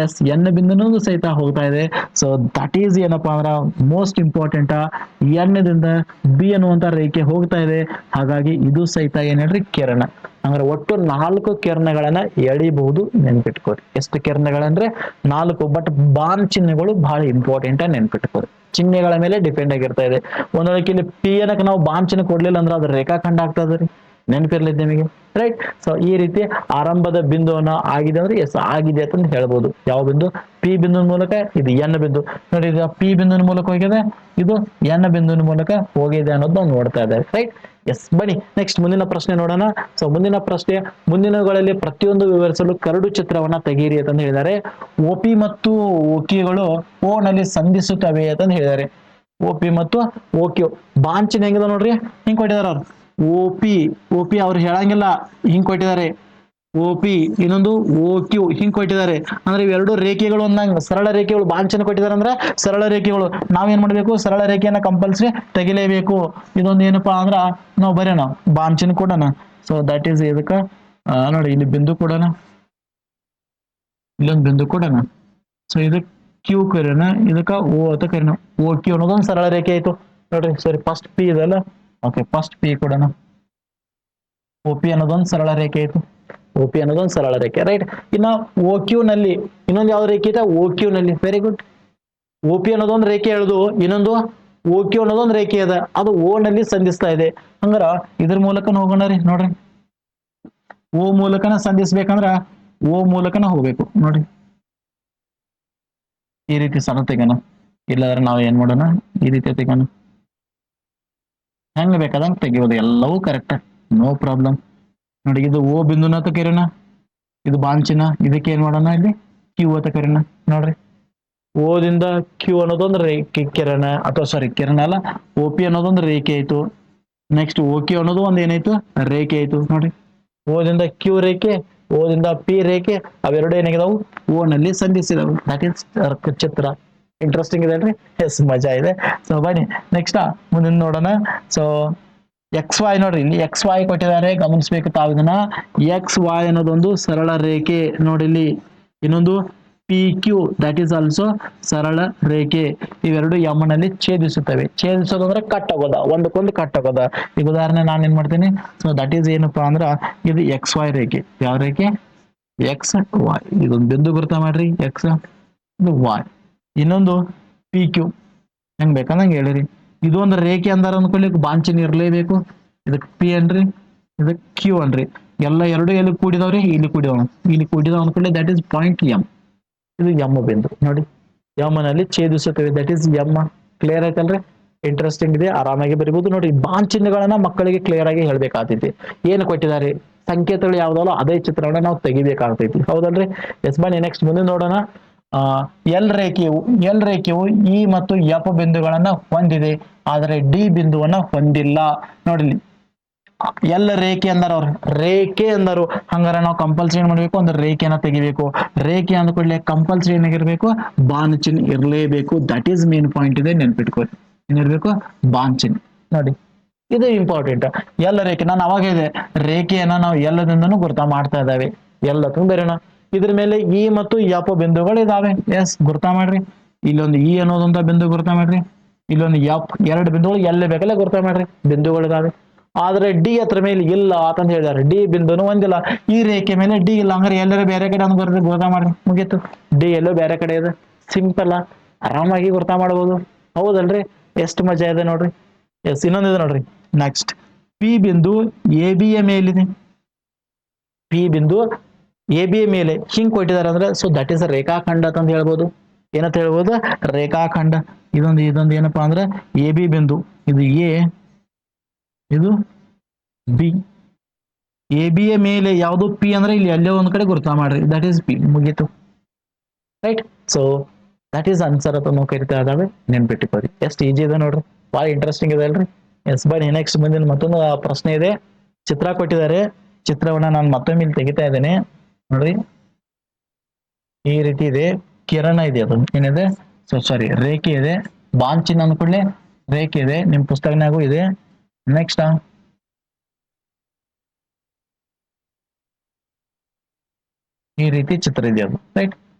ಎಸ್ ಎನ್ ಬಿಂದುನೂ ಸಹಿತ ಹೋಗ್ತಾ ಇದೆ. ಸೊ ದಟ್ ಈಸ್ ಏನಪ್ಪಾ ಅಂದ್ರ ಮೋಸ್ಟ್ ಇಂಪಾರ್ಟೆಂಟ್. ಎನ್ ದಿಂದ ಬಿ ಅನ್ನುವಂತ ರೇಖೆ ಹೋಗ್ತಾ ಇದೆ. ಹಾಗಾಗಿ ಇದು ಸಹಿತ ಏನ್ ಹೇಳ್ರಿ ಕಿರಣ. ಅಂದ್ರೆ ಒಟ್ಟು 4 ಕಿರಣಗಳನ್ನ ಎಳಿಬಹುದು, ನೆನ್ಪಿಟ್ಕೋರಿ. ಎಷ್ಟು ಕಿರಣಗಳಂದ್ರೆ 4. ಬಟ್ ಬಾನ್ ಚಿಹ್ನೆಗಳು ಬಹಳ ಇಂಪಾರ್ಟೆಂಟ್ ನೆನ್ಪಿಟ್ಕೋರಿ. ಚಿಹ್ನೆಗಳ ಮೇಲೆ ಡಿಪೆಂಡ್ ಆಗಿರ್ತಾ ಇದೆ. ಒಂದೊಂದಕ್ಕೆ ಇಲ್ಲಿ ಪಿ ಏನಕ್ಕೆ ನಾವು ಬಾನ್ ಚಿಹ್ನೆ ಕೊಡ್ಲಿಲ್ಲ ಅಂದ್ರೆ ಅದು ರೇಖಾಖಂಡ ಆಗ್ತದೆ ರೀ, ನೆನಪಿರ್ಲಿ ನಿಮಗೆ, ರೈಟ್. ಸೊ ಈ ರೀತಿ ಆರಂಭದ ಬಿಂದುವನ್ನ ಆಗಿದೆ ಅಂದ್ರೆ ಎಸ್ ಆಗಿದೆ ಅಂತ ಹೇಳ್ಬೋದು. ಯಾವ ಬಿಂದು, ಪಿ ಬಿಂದುವಿನ ಮೂಲಕ, ಇದು ಎನ್ ಬಿಂದು ನೋಡಿ, ಇದು ಪಿ ಬಿಂದುವಿನ ಮೂಲಕ ಹೋಗಿದೆ, ಇದು ಎನ್ ಬಿಂದುವಿನ ಮೂಲಕ ಹೋಗಿದೆ ಅನ್ನೋದು ನಾವು ನೋಡ್ತಾ ಇದ್ದೇವೆ, ರೈಟ್. ಎಸ್, ಬನ್ನಿ ನೆಕ್ಸ್ಟ್ ಮುಂದಿನ ಪ್ರಶ್ನೆ ನೋಡೋಣ. ಸೊ ಮುಂದಿನ ಪ್ರಶ್ನೆ, ಮುಂದಿನಗಳಲ್ಲಿ ಪ್ರತಿಯೊಂದು ವಿವರಿಸಲು ಕರಡು ಚಿತ್ರವನ್ನ ತೆಗೀರಿ ಅಂತ ಹೇಳಿದ್ದಾರೆ. OP ಮತ್ತು OQ ಓ ನಲ್ಲಿ ಸಂಧಿಸುತ್ತವೆ ಅಂತ ಹೇಳಿದ್ದಾರೆ. OP ಮತ್ತು OQ ಬಾಂಚಿನ ಹೆಂಗಿದೆ ನೋಡ್ರಿ, ಹಿಂಗ್ ಕೊಟ್ಟಿದ್ದಾರೆ ಅವ್ರು. OP ಅವ್ರು ಹೇಳಂಗಿಲ್ಲ, ಹಿಂಗ್ ಕೊಟ್ಟಿದ್ದಾರೆ. OP ಇನ್ನೊಂದು OQ ಹಿಂಗ್ ಕೊಟ್ಟಿದ್ದಾರೆ. ಅಂದ್ರೆ ಇವೆರಡು ರೇಖೆಗಳು ಅಂದಂಗ ಸರಳ ರೇಖೆಗಳು. ಬಾಂಚನ ಕೊಟ್ಟಿದ್ದಾರೆ ಅಂದ್ರೆ ಸರಳ ರೇಖೆಗಳು. ನಾವೇನ್ ಮಾಡ್ಬೇಕು, ಸರಳ ರೇಖೆಯನ್ನ ಕಂಪಲ್ಸರಿ ತೆಗಿಲೇಬೇಕು. ಇದೊಂದು ಏನಪ್ಪಾ ಅಂದ್ರ ನಾವು ಬರೆಯೋಣ, ಬಾಂಚನ ಕೊಡೋಣ. ಸೊ ದಟ್ ಈಸ್ ಇದಕ್ಕ ನೋಡಿ, ಇಲ್ಲಿ ಬಿಂದು ಕೊಡೋಣ, ಇಲ್ಲೊಂದು ಬಿಂದು ಕೊಡೋಣ. ಸೊ ಇದಕ್ಕೆ ಕ್ಯೂ ಕರೆಯೋಣ, ಇದಕ್ಕ ಓ ಅಂತ ಕರೆಯೋಣ. OQ ಅನ್ನೋದೊಂದು ಸರಳ ರೇಖೆ ಆಯ್ತು ನೋಡ್ರಿ. ಸರಿ, ಫಸ್ಟ್ ಪಿ ಇದಲ್ಲ, ಓಕೆ ಫಸ್ಟ್ ಪಿ ಕೊಡೋಣ. OP ಅನ್ನೋದೊಂದು ಸರಳ ರೇಖೆ ಆಯ್ತು. OP ಅನ್ನೋದೊಂದು ಸರಳ ರೇಖೆ, ರೈಟ್. ಇನ್ನ OQ ನಲ್ಲಿ ಇನ್ನೊಂದು ಯಾವ ರೇಖೆ ಇದೆ, OQ ನಲ್ಲಿ. Very good. OP ಅನ್ನೋದೊಂದು ರೇಖೆ ಎಳೆದು ಇನ್ನೊಂದು OQ ಅನ್ನೋದೊಂದು ರೇಖೆ ಇದೆ, ಅದು O ನಲ್ಲಿ ಸಂಧಿಸ್ತಾ ಇದೆ. ಹಂಗಾರ ಇದ್ರ ಮೂಲಕನ ಹೋಗೋಣ ರೀ. ನೋಡ್ರಿ O ಮೂಲಕನ ಸಂಧಿಸ್ಬೇಕಂದ್ರ O ಮೂಲಕನ ಹೋಗ್ಬೇಕು ನೋಡ್ರಿ. ಈ ರೀತಿ ಸಣ್ಣ ತೆಗೋಣ, ಇಲ್ಲಾಂದ್ರೆ ನಾವು ಏನ್ ಮಾಡೋಣ, ಈ ರೀತಿ ತೆಗೋಣ. ಹೆಂಗ್ ಬೇಕಾದಂಗೆ ತೆಗಿಯೋದು, ಎಲ್ಲವೂ ಕರೆಕ್ಟ್, ನೋ ಪ್ರಾಬ್ಲಮ್. ನೋಡಿ ಇದು O ಬಿಂದುನ ಅಂತ ಕರೆಯೋಣ, ಇದು ಬಾಂಚಿನ, ಇದಕ್ಕೆ ಏನ್ ಮಾಡೋಣ, ಇಲ್ಲಿ ಕ್ಯೂ ಅಂತ ಕರೆಯೋಣ. ನೋಡ್ರಿ O ದಿಂದ ಕ್ಯೂ ಅನ್ನೋದೊಂದು ರೇಖೆ ಕಿರಣ, ಅಥವಾ ಸಾರಿ ಕಿರಣ ಅಲ್ಲ, OP ಅನ್ನೋದೊಂದು ರೇಖೆ ಆಯ್ತು. ನೆಕ್ಸ್ಟ್ OQ ಅನ್ನೋದು ಒಂದ್ ಏನಾಯ್ತು, ರೇಖೆ ಆಯ್ತು. ನೋಡ್ರಿ O ದಿಂದ ಕ್ಯೂ ರೇಖೆ, O ದಿಂದ P ರೇಖೆ, ಅವೆರಡು ಏನಾಗಿದಾವು, O ನಲ್ಲಿ ಸಂಧಿಸಿದವು. ದಟ್ ಈಸ್ ಚಿತ್ರ. ಇಂಟ್ರೆಸ್ಟಿಂಗ್ ಇದೆ ಅಲ್ರಿ, ಎಸ್ ಮಜಾ ಇದೆ. ಸೊ ಬನ್ನಿ ನೆಕ್ಸ್ಟ್ ಮುಂದಿನ ನೋಡೋಣ. ಸೊ XY ನೋಡ್ರಿ, ಇಲ್ಲಿ XY ಕೊಟ್ಟಿದ್ದಾರೆ, ಗಮನಿಸ್ಬೇಕು ತಾವು ಇದನ್ನ. XY ಅನ್ನೋದೊಂದು ಸರಳ ರೇಖೆ ನೋಡಿ. ಇಲ್ಲಿ ಇನ್ನೊಂದು PQ, ದಟ್ ಈಸ್ ಆಲ್ಸೋ ಸರಳ ರೇಖೆ. ಇವೆರಡು M ನಲ್ಲಿ ಛೇದಿಸುತ್ತವೆ. ಛೇದಿಸೋದು ಅಂದ್ರೆ ಕಟ್ ಆಗೋದ, ಒಂದಕ್ಕೊಂದು ಕಟ್ ಆಗೋದ. ಈಗ ಉದಾಹರಣೆ ನಾನು ಏನ್ ಮಾಡ್ತೀನಿ, ಸೊ ದಟ್ ಈಸ್ ಏನಪ್ಪಾ ಅಂದ್ರ ಇದು XY ರೇಖೆ. ಯಾವ ರೇಖೆ, XY. ಇದೊಂದು ಬಿಂದು ಗುರ್ತ ಮಾಡ್ರಿ, X, ಇದು Y. ಇನ್ನೊಂದು PQ, ಹೆಂಗ್ ಬೇಕಂದಂಗೆ ಹೇಳಿರಿ. ಇದೊಂದು ರೇಖೆ ಅಂದಾರ ಅಂದ್ಕೊಳ್ಳಿ, ಬಾಂಚಿನ ಇರ್ಲೇಬೇಕು. ಇದಕ್ಕೆ P ಅನ್ರಿ, ಇದಕ್ಕೆ Q ಅನ್ರಿ. ಎಲ್ಲ ಎರಡು ಎಲ್ಲಿ ಕೂಡಿದವ್ರಿ, ಇಲ್ಲಿ ಕೂಡಿದವ್. ಇಲ್ಲಿ ಕೂಡಿದವ್ ಅಂದ್ಕೊಳ್ಳಿ, ದಟ್ ಈಸ್ ಪಾಯಿಂಟ್ M. ಇದು M ಬಿಂದು ನೋಡಿ, M ನಲ್ಲಿ ಛೇದಿಸುತ್ತವೆ, ದಟ್ ಈಸ್ M. ಕ್ಲಿಯರ್ ಆಯ್ತಲ್ರಿ, ಇಂಟ್ರೆಸ್ಟಿಂಗ್ ಇದೆ, ಆರಾಮಾಗಿ ಬರಿಬಹುದು. ನೋಡಿ ಬಾಂಚ್ ಚಿಹ್ನೆಗಳನ್ನ ಮಕ್ಕಳಿಗೆ ಕ್ಲಿಯರ್ ಆಗಿ ಹೇಳ್ಬೇಕಾಗ್ತೈತಿ. ಏನು ಕೊಟ್ಟಿದ್ದಾರೆ, ಸಂಕೇತಗಳು ಯಾವ್ದಲ್ಲ ಅದೇ ಚಿತ್ರವನ್ನ ನಾವು ತೆಗಿಬೇಕಾಗ್ತೈತಿ, ಹೌದಲ್ರಿ. ಎಸ್ ಬನ್ನಿ ನೆಕ್ಸ್ಟ್ ಮುಂದೆ ನೋಡೋಣ. ಎಲ್ ರೇಖೆಯು ಇ ಮತ್ತು ಎಫ್ ಬಿಂದುಗಳನ್ನ ಹೊಂದಿದೆ, ಆದರೆ ಡಿ ಬಿಂದುವನ್ನ ಹೊಂದಿಲ್ಲ. ನೋಡಿ ಎಲ್ಲ ರೇಖೆ ಅಂದಾರ ಅವ್ರು, ರೇಖೆ ಅಂದರು. ಹಂಗಾರ ನಾವು ಕಂಪಲ್ಸರಿ ಏನ್ ಮಾಡ್ಬೇಕು, ಒಂದು ರೇಖೆಯನ್ನ ತೆಗಿಬೇಕು. ರೇಖೆ ಅಂದ ಕೂಡಲೇ ಕಂಪಲ್ಸರಿ ಏನಾಗಿರ್ಬೇಕು, ಬಾನ್ ಚಿಹ್ನೆ ಇರಲೇಬೇಕು. ದಟ್ ಈಸ್ ಮೇನ್ ಪಾಯಿಂಟ್ ಇದೆ, ನೆನ್ಪಿಟ್ಕೊಳ್ಳಿ. ಏನಿರ್ಬೇಕು, ಬಾನ್ ಚಿಹ್ನೆ. ನೋಡಿ ಇದು ಇಂಪಾರ್ಟೆಂಟ್. ಎಲ್ಲ ರೇಖೆ ನಾನು ಅವಾಗ ಇದೆ, ರೇಖೆಯನ್ನ ನಾವು ಎಲ್ಲದಿಂದನೂ ಗುರ್ತ ಮಾಡ್ತಾ ಇದ್ದಾವೆ. ಎಲ್ಲ ಬೇರೆನಾ, ಇದ್ರ ಮೇಲೆ ಇ ಮತ್ತು ಎಫ್ ಬಿಂದುಗಳು ಇದಾವೆ. ಎಸ್ ಗುರ್ತ ಮಾಡ್ರಿ. ಇಲ್ಲೊಂದು ಇ ಅನ್ನೋದಂತ ಬಿಂದು ಗುರ್ತ ಮಾಡ್ರಿ, ಇಲ್ಲೊಂದು ಎಫ್, ಎರಡು ಬಿಂದುಗಳು ಎಲ್ಲಿ ಬೇಕಲ್ಲ ಗುರ್ತ ಮಾಡ್ರಿ, ಬಿಂದುಗಳು ಇದಾವೆ. ಆದ್ರೆ ಡಿ ಹತ್ರ ಮೇಲೆ ಇಲ್ಲ ಅಂತ ಹೇಳಿದಾರೆ, ಡಿ ಬಿಂದುನು ಒಂದಿಲ್ಲ. ಈ ರೇಖೆ ಮೇಲೆ ಡಿ ಇಲ್ಲ, ಹಂಗಾರೆ ಎಲ್ಲರೂ ಬೇರೆ ಕಡೆ ಅಂತ ಗುರ್ತ ಮಾಡ್ರಿ, ಮುಗೀತು. ಡಿ ಎಲ್ಲೋ ಬೇರೆ ಕಡೆ ಇದೆ, ಸಿಂಪಲ್, ಆರಾಮಾಗಿ ಗುರ್ತ ಮಾಡಬಹುದು, ಹೌದಲ್ರಿ. ಎಷ್ಟು ಮಜಾ ಇದೆ ನೋಡ್ರಿ. ಎಸ್ ಇನ್ನೊಂದಿದೆ ನೋಡ್ರಿ, ನೆಕ್ಸ್ಟ್ ಪಿ ಬಿಂದು ಎ ಬಿಯ ಮೇಲಿದೆ. ಪಿ ಬಿಂದು ಎ ಬಿ ಮೇಲೆ ಹಿಂಗ್ ಕೊಟ್ಟಿದ್ದಾರೆ ಅಂದ್ರೆ, ಸೊ ದಟ್ ಈಸ್ ಅ ರೇಖಾಖಂಡ ಅಂತ ಹೇಳ್ಬೋದು. ಏನಂತ ಹೇಳ್ಬೋದು, ರೇಖಾಖಂಡ. ಇದೊಂದು ಏನಪ್ಪಾ ಅಂದ್ರೆ ಎ ಬಿ ಬಿಂದು, ಇದು ಎ, ಇದು ಬಿ. ಎ ಬಿ ಯ ಮೇಲೆ ಯಾವುದು ಪಿ ಅಂದ್ರೆ ಇಲ್ಲಿ ಅಲ್ಲೇ ಒಂದ್ ಕಡೆ ಗುರುತ ಮಾಡ್ರಿ, ದಟ್ ಈಸ್ ಪಿ, ಮುಗೀತು. Right. So that is answer ಅಂತ ನಾವು ಕರಿತಾ ಇದ್ದಾವೆ, ನೆನ್ಪಿಟ್ಟುಕೋರಿ. ಎಷ್ಟು ಈಜಿ ಇದೆ ನೋಡ್ರಿ, ಬಹಳ ಇಂಟ್ರೆಸ್ಟಿಂಗ್ ಇದೆ ಅಲ್ರಿ. ಎಸ್, ಬನ್ನಿ ನೆಕ್ಸ್ಟ್ ಮುಂದಿನ ಮತ್ತೊಂದು ಪ್ರಶ್ನೆ ಇದೆ. ಚಿತ್ರ ಕೊಟ್ಟಿದ್ದಾರೆ, ಚಿತ್ರವನ್ನ ನಾನು ಮತ್ತೊಮ್ಮೆ ಇಲ್ಲಿ ತೆಗಿತಾ ಇದ್ದೇನೆ ನೋಡ್ರಿ. ಈ ರೀತಿ ಇದೆ, ಕಿರಣ ಇದೆ, ಅದು ಏನಿದೆ, ಸಾರಿ ರೇಖೆ ಇದೆ, ಬಾಂಚಿನ ಅನ್ಕೊಳ್ಳಿ, ರೇಖೆ ಇದೆ, ನಿಮ್ ಪುಸ್ತಕನಾಗೂ ಇದೆ. ನೆಕ್ಸ್ಟ್ ಈ ರೀತಿ ಚಿತ್ರ ಇದೆ ಅದು, ರೈಟ್.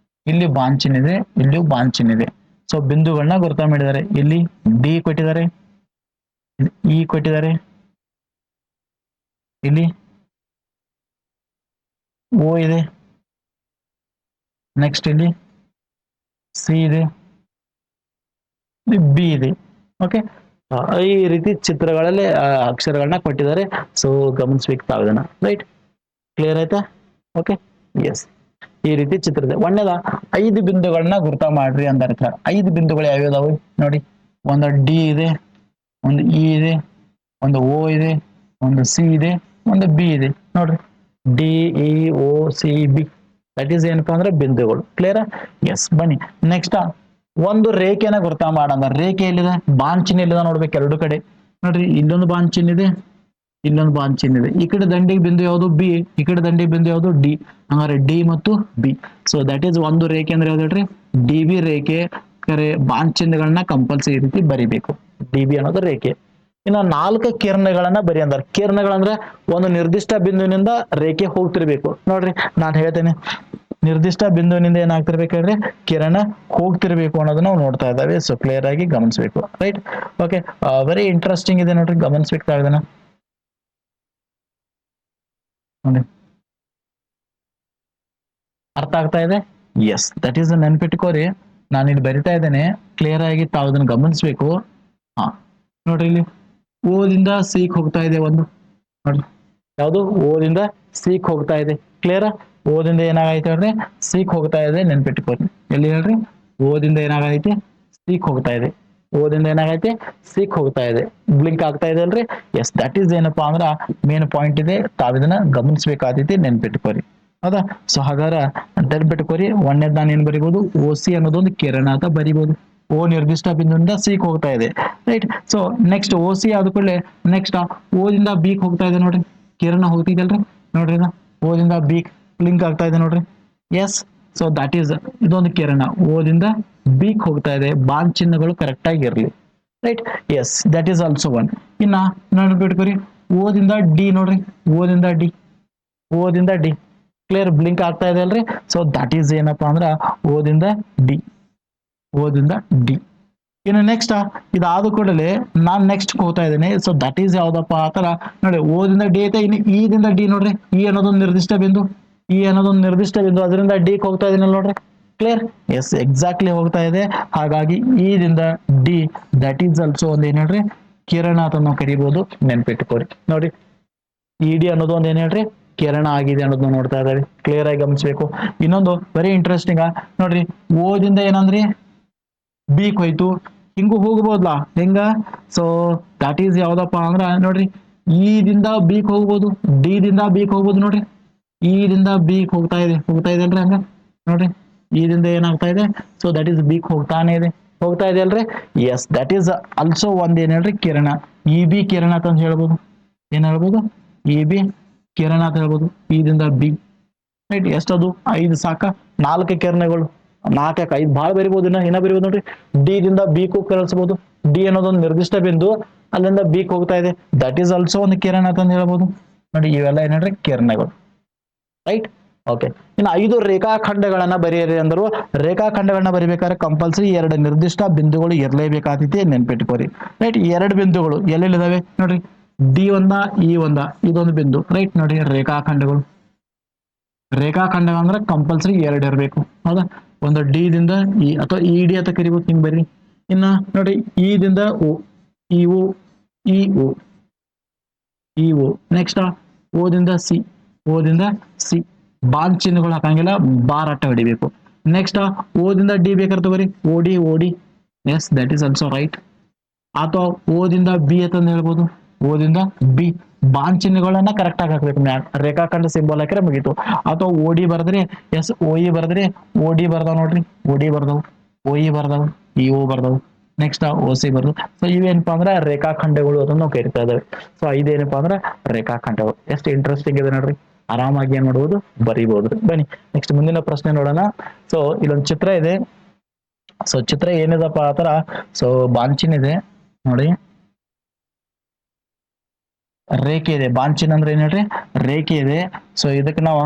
ಇಲ್ಲಿ ಬಾಂಚಿನ್ ಇದೆ, ಇಲ್ಲಿಯೂ ಬಾಂಚಿನ್ ಇದೆ. ಸೊ ಬಿಂದುಗಳನ್ನ ಗುರುತ ಮಾಡಿದ್ದಾರೆ. ಇಲ್ಲಿ ಡಿ ಕೊಟ್ಟಿದ್ದಾರೆ, ಇ ಕೊಟ್ಟಿದ್ದಾರೆ, ಇಲ್ಲಿ ಓ ಇದೆ, ನೆಕ್ಸ್ಟ್ ಇಲ್ಲಿ ಸಿ ಇದೆ, ಬಿ ಇದೆ. ಓಕೆ, ಈ ರೀತಿ ಚಿತ್ರಗಳಲ್ಲಿ ಅಕ್ಷರಗಳನ್ನ ಕೊಟ್ಟಿದ್ದಾರೆ. ಸೊ ಗಮನಿಸ್ಬೇಕು ತಾವು ಇದನ್ನ, ರೈಟ್. ಕ್ಲಿಯರ್ ಆಯ್ತಾ? Okay, yes. ಈ ರೀತಿ ಚಿತ್ರ ಇದೆ. ಒಂದೇದ 5 ಬಿಂದುಗಳನ್ನ ಗುರುತ ಮಾಡ್ರಿ ಅಂತ ಅರ್ಥ. 5 ಬಿಂದುಗಳು ಯಾವ್ಯಾವ ನೋಡಿ. ಒಂದು ಡಿ ಇದೆ, ಒಂದು ಇ ಇದೆ, ಒಂದು ಓ ಇದೆ, ಒಂದು ಸಿ ಇದೆ, ಒಂದು ಬಿ ಇದೆ. ನೋಡ್ರಿ, D E O C B, that is ಏನಪ್ಪಾ ಅಂದ್ರೆ ಬಿಂದುಗಳು. ಕ್ಲಿಯರ್? ಎಸ್. ಬನ್ನಿ ನೆಕ್ಸ್ಟ್ ಒಂದು ರೇಖೆನ ಗುರುತ ಮಾಡಂದ. ರೇಖೆ ಎಲ್ಲಿದೆ? ಬಾಂಚಿನ್ ಎಲ್ಲಿದೆ ನೋಡ್ಬೇಕು ಎರಡು ಕಡೆ. ನೋಡ್ರಿ, ಇಲ್ಲೊಂದು ಬಾಂಚಿನ್ ಇದೆ, ಇಲ್ಲೊಂದು ಬಾಂಚಿನ್ ಇದೆ. ಈ ಕಡೆ ದಂಡಿಗೆ ಬಿಂದು ಯಾವುದು? ಬಿ. ಈ ಕಡೆ ದಂಡಿಗೆ ಬಿಂದು ಯಾವುದು? ಡಿ. ಹಂಗಾರೆ ಡಿ ಮತ್ತು ಬಿ. ಸೊ ದಟ್ ಈಸ್ ಒಂದು ರೇಖೆ ಅಂದ್ರೆ ಯಾವ್ದು ಹೇಳ್ರಿ? ಡಿ ಬಿ ರೇಖೆ. ಕರೆ ಬಾಂಚಿನ್ಗಳನ್ನ ಕಂಪಲ್ಸರಿ ರೀತಿ ಬರಿಬೇಕು. ಡಿ ಬಿ ಅನ್ನೋದು ರೇಖೆ. ಇನ್ನು 4 ಕಿರಣಗಳನ್ನ ಬರಿ ಅಂದಾರ. ಕಿರಣಗಳಂದ್ರೆ ಒಂದು ನಿರ್ದಿಷ್ಟ ಬಿಂದುವಿನಿಂದ ರೇಖೆ ಹೋಗ್ತಿರ್ಬೇಕು. ನೋಡ್ರಿ, ನಾನು ಹೇಳ್ತೇನೆ, ನಿರ್ದಿಷ್ಟ ಬಿಂದುವಿನಿಂದ ಏನಾಗ್ತಿರ್ಬೇಕು ಹೇಳ್ರಿ? ಕಿರಣ ಹೋಗ್ತಿರ್ಬೇಕು ಅನ್ನೋದನ್ನ ನಾವು ನೋಡ್ತಾ ಇದ್ದಾವೆ. ಸೊ ಕ್ಲಿಯರ್ ಆಗಿ ಗಮನಿಸಬೇಕು, ರೈಟ್. ಓಕೆ, ವೆರಿ ಇಂಟ್ರೆಸ್ಟಿಂಗ್ ಇದೆ ನೋಡ್ರಿ, ಗಮನಿಸ್ಬೇಕು ಇದನ್ನ ನೋಡಿ. ಅರ್ಥ ಆಗ್ತಾ ಇದೆ? ಎಸ್, ದಟ್ ಈಸ್ ನೆನ್ಪಿಟ್ಕೋರಿ. ನಾನು ಇಲ್ಲಿ ಬರಿತಾ ಇದ್ದೇನೆ, ಕ್ಲಿಯರ್ ಆಗಿ ತಾವು ಅದನ್ನ ಗಮನಿಸ್ಬೇಕು. ಹಾ ನೋಡ್ರಿ, ಇಲ್ಲಿ ಓದಿಂದ ಸಿಕ್ ಹೋಗ್ತಾ ಇದೆ ಒಂದು, ನೋಡ್ರಿ ಯಾವುದು? ಓದಿಂದ ಸಿಕ್ ಹೋಗ್ತಾ ಇದೆ. ಕ್ಲಿಯರ್? ಓದಿಂದ ಏನಾಗೈತೆ ಹೇಳ್ರಿ? ಸಿಕ್ ಹೋಗ್ತಾ ಇದೆ, ನೆನ್ಪಿಟ್ಕೋರಿ. ಎಲ್ಲಿ ಹೇಳ್ರಿ? ಓದಿಂದ ಏನಾಗೈತೆ? ಸಿಕ್ ಹೋಗ್ತಾ ಇದೆ. ಓದಿಂದ ಏನಾಗೈತೆ? ಸಿಕ್ ಹೋಗ್ತಾ ಇದೆ. ಬ್ಲಿಂಕ್ ಆಗ್ತಾ ಇದೆ ಅಲ್ರಿ? ಎಸ್, ದಟ್ ಈಸ್ ಏನಪ್ಪಾ ಅಂದ್ರ ಮೇನ್ ಪಾಯಿಂಟ್ ಇದೆ, ತಾವಿದನ್ನ ಗಮನಿಸಬೇಕಾದೈತಿ, ನೆನ್ಪಿಟ್ಕೋರಿ. ಹೌದಾ? ಸೊ ಹಾಗಾದ್ರೆ ನೆನ್ಪಿಟ್ಕೋರಿ. ಒಂದೇದ್ ನಾನು ಏನ್ ಬರಿಬಹುದು? ಓ ಸಿ ಅನ್ನೋದೊಂದು ಕಿರಣ ಅಂತ ಬರಿಬಹುದು. ಓ ನಿರ್ದಿಷ್ಟ ಬಿಂದುವಿಂದ ಸಿಕ್ ಹೋಗ್ತಾ ಇದೆ, right. So next O C ಆದ ಕೂಡಲೇ ನೆಕ್ಸ್ಟ್ ಓದಿಂದ ಬಿಕ್ ಹೋಗ್ತಾ ಇದೆ. ನೋಡ್ರಿ, ಕಿರಣ ಹೋಗ್ತಿದಲ್ರಿ, ನೋಡ್ರಿ, ಓದಿಂದ ಬಿಕ್ ಲಿಂಕ್ ಆಗ್ತಾ ಇದೆ ನೋಡ್ರಿ. ಎಸ್, ಸೊ ದಟ್ ಈಸ್ ಇದೊಂದು ಕಿರಣ ಓದಿಂದ ಬಿಕ್ ಹೋಗ್ತಾ ಇದೆ. ಬಾಂಗ್ ಚಿಹ್ನೆಗಳು ಕರೆಕ್ಟ್ ಆಗಿ ಇರಲಿ, right. Yes, that is also one. ಇನ್ನ ನೆನ್ಪಿಟ್ಕೋರಿ, ಓದಿಂದ ಡಿ ನೋಡ್ರಿ, ಓದಿಂದ ಡಿ, ಓದಿಂದ ಡಿ ಕ್ಲಿಯರ್ ಬ್ಲಿಂಕ್ ಆಗ್ತಾ ಇದೆ ಅಲ್ರಿ. ಸೊ ದಟ್ ಈಸ್ ಏನಪ್ಪಾ ಅಂದ್ರ ಓದಿಂದ ಡಿ, ಓದಿಂದ ಡಿ. ಇನ್ನು ನೆಕ್ಸ್ಟ್ ಇದಾದ ಕೂಡಲೇ ನಾನ್ ನೆಕ್ಸ್ಟ್ ಹೋಗ್ತಾ ಇದ್ದೇನೆ. ಸೊ ದಟ್ ಈಸ್ ಯಾವ್ದಪ್ಪ ಆತರ ನೋಡಿ, ಓದಿಂದ ಡಿ ಐತೆ. ಇನ್ನು ಇದಿಂದ ಡಿ ನೋಡ್ರಿ, ಇ ಅನ್ನೋದೊಂದು ನಿರ್ದಿಷ್ಟ ಬಿಂದು, ಇ ಅನ್ನೋದೊಂದು ನಿರ್ದಿಷ್ಟ ಬಿಂದು, ಅದರಿಂದ ಡಿ ಹೋಗ್ತಾ ಇದೀನಲ್ಲ ನೋಡ್ರಿ. ಕ್ಲಿಯರ್? ಎಸ್, ಎಕ್ಸಾಕ್ಟ್ಲಿ ಹೋಗ್ತಾ ಇದೆ. ಹಾಗಾಗಿ ಇದಿಂದ ಡಿ, ದಟ್ ಈಸ್ ಆಲ್ಸೋ ಒಂದ್ ಏನ್ ಹೇಳ್ರಿ? ಕಿರಣ ಅಂತ ನಾವು ಕರಿಬಹುದು, ನೆನ್ಪಿಟ್ಕೋರಿ. ನೋಡಿ, ಇ ಡಿ ಅನ್ನೋದು ಒಂದ್ ಏನ್ ಹೇಳ್ರಿ? ಕಿರಣ ಆಗಿದೆ ಅನ್ನೋದನ್ನ ನೋಡ್ತಾ ಇದ್ದಾರೆ. ಕ್ಲಿಯರ್ ಆಗಿ ಗಮನಿಸಬೇಕು. ಇನ್ನೊಂದು ವೆರಿ ಇಂಟ್ರೆಸ್ಟಿಂಗ್ ನೋಡ್ರಿ, ಓದಿಂದ ಏನಂದ್ರಿ? ಬೀಕ್ ಹೋಯ್ತು, ಹಿಂಗೂ ಹೋಗ್ಬೋದ್ಲಾ? ಹೆಂಗ? ಸೊ ದಟ್ ಈಸ್ ಯಾವ್ದಪ್ಪ ಅಂದ್ರ ನೋಡ್ರಿ, ಇದಿಂದ ಬೀಕ್ ಹೋಗ್ಬೋದು, ಡಿ ದಿಂದ ಬೀಕ್ ಹೋಗ್ಬೋದು. ನೋಡ್ರಿ, ಇದಿಂದ ಬೀಕ್ ಹೋಗ್ತಾ ಇದೆ, ಹೋಗ್ತಾ ಇದೆ ಅಲ್ರಿ. ಹಂಗ ನೋಡ್ರಿ, ಇದಿಂದ ಏನಾಗ್ತಾ ಇದೆ? ಸೊ ದಟ್ ಈಸ್ ಬೀಕ್ ಹೋಗ್ತಾನೆ ಇದೆ, ಹೋಗ್ತಾ ಇದೆ ಅಲ್ರಿ. ಎಸ್, ದಟ್ ಈಸ್ ಆಲ್ಸೋ ಒಂದ್ ಏನ್ ಹೇಳ್ರಿ? ಕಿರಣ. ಇ ಬಿ ಕಿರಣ ಅಂತ ಹೇಳ್ಬೋದು. ಏನ್ ಹೇಳ್ಬೋದು? ಇ ಬಿ ಕಿರಣ ಅಂತ ಹೇಳ್ಬೋದು. ಇದಿಂದ ಬಿ, ರೈಟ್. ಎಷ್ಟದು? 5 ಸಾಕ? 4 ಕಿರಣಗಳು, 4 5 ಭಾಳ ಬರಿಬಹುದು. ಇನ್ನ ಬರಿಬಹುದು ನೋಡ್ರಿ, ಡಿ ದಿಂದ ಬಿಕು ಕಳಿಸಬಹುದು. ಡಿ ಅನ್ನೋದೊಂದು ನಿರ್ದಿಷ್ಟ ಬಿಂದು, ಅಲ್ಲಿಂದ ಬಿಕ್ ಹೋಗ್ತಾ ಇದೆ, ದಟ್ ಈಸ್ ಆಲ್ಸೋ ಒಂದು ಕಿರಣ ಅಂತ ಹೇಳ್ಬೋದು. ನೋಡಿ, ಇವೆಲ್ಲ ಏನ್ರಿ? ಕಿರಣಗಳು, ರೈಟ್. ಓಕೆ, ಇನ್ನು 5 ರೇಖಾಖಂಡಗಳನ್ನ ಬರೆಯಿರಿ ಅಂದರು. ರೇಖಾಖಂಡಗಳನ್ನ ಬರಿಬೇಕಾದ್ರೆ ಕಂಪಲ್ಸರಿ 2 ನಿರ್ದಿಷ್ಟ ಬಿಂದುಗಳು ಇರಲೇಬೇಕಾದೈತಿ, ನೆನ್ಪಿಟ್ಕೋರಿ, ರೈಟ್. 2 ಬಿಂದುಗಳು ಎಲ್ಲೆಲ್ಲಿದಾವೆ ನೋಡ್ರಿ, ಡಿ ಒಂದ, ಇ ಒಂದ, ಇದೊಂದು ಬಿಂದು, ರೈಟ್. ನೋಡಿ, ರೇಖಾಖಂಡಗಳು. ರೇಖಾಖಂಡ ಅಂದ್ರೆ ಕಂಪಲ್ಸರಿ 2 ಇರಬೇಕು, ಹೌದಾ? ಒಂದು ಡಿ ದಿಂದ ಇ ಅಥವಾ ಇ ಡಿ ಅಂತ ಕರಿಬಹುದು, ಹಿಂಗ್ ಬರ್ರಿ. ಇನ್ನ ನೋಡಿ, ಇ ದಿಂದ O, E O, E O, E O. Next ಓದಿಂದ ಸಿ, ಓದಿಂದ ಸಿ. ಬಾಂಗ್ ಚಿಹ್ನೆಗಳು ಹಾಕಂಗಿಲ್ಲ, ಬಾರ್ ಅಟ್ಟ ಹೊಡಿಬೇಕು. ನೆಕ್ಸ್ಟ್ ಓದಿಂದ ಡಿ ಬೇಕಾದ್ರೆ ತಗೋರಿ ಓಡಿ ಓಡಿ, S that is also right. ಅಥವಾ ಓದಿಂದ ಬಿ ಅಂತಂದು ಹೇಳ್ಬೋದು, ಓದಿಂದ ಬಿ ಬಾಂಚಿನ್ಗಳನ್ನ ಕರೆಕ್ಟ್ ಆಗಿ ಹಾಕ್ಬೇಕು, ರೇಖಾಖಂಡ ಸಿಂಬಲ್ ಹಾಕಿದ್ರೆ ಮುಗೀತು. ಅಥವಾ ಓಡಿ ಬರ್ದ್ರಿ, ಎಸ್ ಓಇ ಬರ್ದ್ರಿ, ಓಡಿ ಬರ್ದಾವ್ ನೋಡ್ರಿ, ಓಡಿ ಬರ್ದವು, ಓಇ ಬರ್ದವು, ಇ ಓ ಬರ್ದವು, ನೆಕ್ಸ್ಟ್ ಓ ಸಿ ಬರ್ದು. ಸೊ ಇವೇನಪ್ಪಾ ಅಂದ್ರೆ ರೇಖಾಖಂಡಗಳು ಅದನ್ನ ನಾವು ಕರಿತಾ ಇದ್ದೇವೆ. ಸೊ ಇದೇನಪ್ಪಾ ಅಂದ್ರೆ ರೇಖಾಖಂಡಗಳು. ಎಷ್ಟು ಇಂಟ್ರೆಸ್ಟಿಂಗ್ ಇದೆ ನೋಡ್ರಿ, ಆರಾಮಾಗಿ ಏನ್ ಮಾಡ್ಬೋದು, ಬರಿಬಹುದು. ಬನ್ನಿ ನೆಕ್ಸ್ಟ್ ಮುಂದಿನ ಪ್ರಶ್ನೆ ನೋಡೋಣ. ಸೊ ಇಲ್ಲೊಂದು ಚಿತ್ರ ಇದೆ. ಸೊ ಚಿತ್ರ ಏನಿದಪ್ಪ ಆತರ, ಸೊ ಬಾಂಚಿನ್ ಇದೆ ನೋಡಿ, ರೇಖೆ ಇದೆ. ಬಾಂಚಿನ್ ಅಂದ್ರೆ ಏನ್ ಹೇಳ್ರಿ, ರೇಖೆ ಇದೆ. ಸೊ ಇದಕ್ಕೆ ನಾವು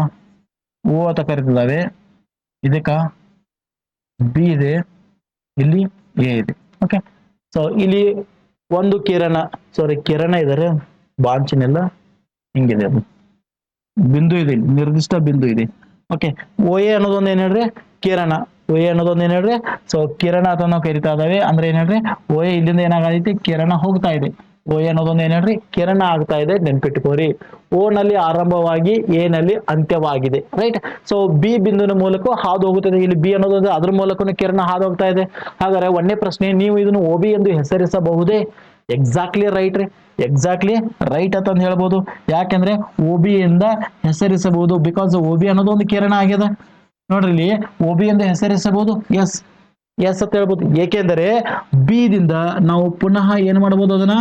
ಓ ಅಂತ ಕರಿತಿದ್ದಾವೆ, ಇದಕ್ಕ ಬಿ ಇದೆ, ಇಲ್ಲಿ ಎ ಇದೆ. ಓಕೆ, ಸೊ ಇಲ್ಲಿ ಒಂದು ಕಿರಣ, ಸಾರಿ ಕಿರಣ ಇದಾರೆ, ಬಾಂಚಿನ್ ಎಲ್ಲ ಹಿಂಗಿದೆ, ಅದು ಬಿಂದು ಇದೆ, ನಿರ್ದಿಷ್ಟ ಬಿಂದು ಇದೆ. ಓಕೆ, ಓ ಎ ಅನ್ನೋದೊಂದು ಏನ್ ಹೇಳ್ರಿ, ಕಿರಣ. ಓ ಎ ಅನ್ನೋದೊಂದು ಏನ್ ಹೇಳ್ರಿ, ಸೊ ಕಿರಣ ಅಂತ ನಾವು ಕರಿತಾ ಇದಾವೆ. ಅಂದ್ರೆ ಏನ್ ಹೇಳ್ರಿ, ಓ ಎ ಇಲ್ಲಿಂದ ಏನಾಗೈತಿ, ಕಿರಣ ಹೋಗ್ತಾ ಇದೆ. ಓ ಎ ಅನ್ನೋದೊಂದು ಏನ್ ಹೇಳ್ರಿ, ಕಿರಣ ಆಗ್ತಾ ಇದೆ, ನೆನ್ಪಿಟ್ಕೋರಿ. ಓ ನಲ್ಲಿ ಆರಂಭವಾಗಿ ಎ ನಲ್ಲಿ ಅಂತ್ಯವಾಗಿದೆ, ರೈಟ್. ಸೊ ಬಿ ಬಿಂದುವಿನ ಮೂಲಕ ಹಾದು ಹೋಗುತ್ತದೆ. ಇಲ್ಲಿ ಬಿ ಅನ್ನೋದು ಅದ್ರ ಮೂಲಕ ಕಿರಣ ಹಾದು ಹೋಗ್ತಾ ಇದೆ. ಹಾಗಾದ್ರೆ ಒಂದೇ ಪ್ರಶ್ನೆ, ನೀವು ಇದನ್ನು ಓ ಬಿ ಎಂದು ಹೆಸರಿಸಬಹುದೇ? ಎಕ್ಸಾಕ್ಟ್ಲಿ ರೈಟ್ ರೀ, ಎಕ್ಸಾಕ್ಟ್ಲಿ ರೈಟ್ ಅಂತ ಹೇಳ್ಬೋದು. ಯಾಕೆಂದ್ರೆ ಓ ಬಿ ಇಂದ ಹೆಸರಿಸಬಹುದು, ಬಿಕಾಸ್ ಓ ಬಿ ಅನ್ನೋದು ಒಂದು ಕಿರಣ ಆಗ್ಯದ. ನೋಡ್ರಿ ಇಲ್ಲಿ ಓ ಬಿ ಎಂದು ಹೆಸರಿಸಬಹುದು, ಎಸ್ ಎಸ್ ಅಂತ ಹೇಳ್ಬೋದು. ಏಕೆಂದರೆ ಬಿ ದಿಂದ ನಾವು ಪುನಃ ಏನ್ ಮಾಡಬಹುದು, ಅದನ್ನ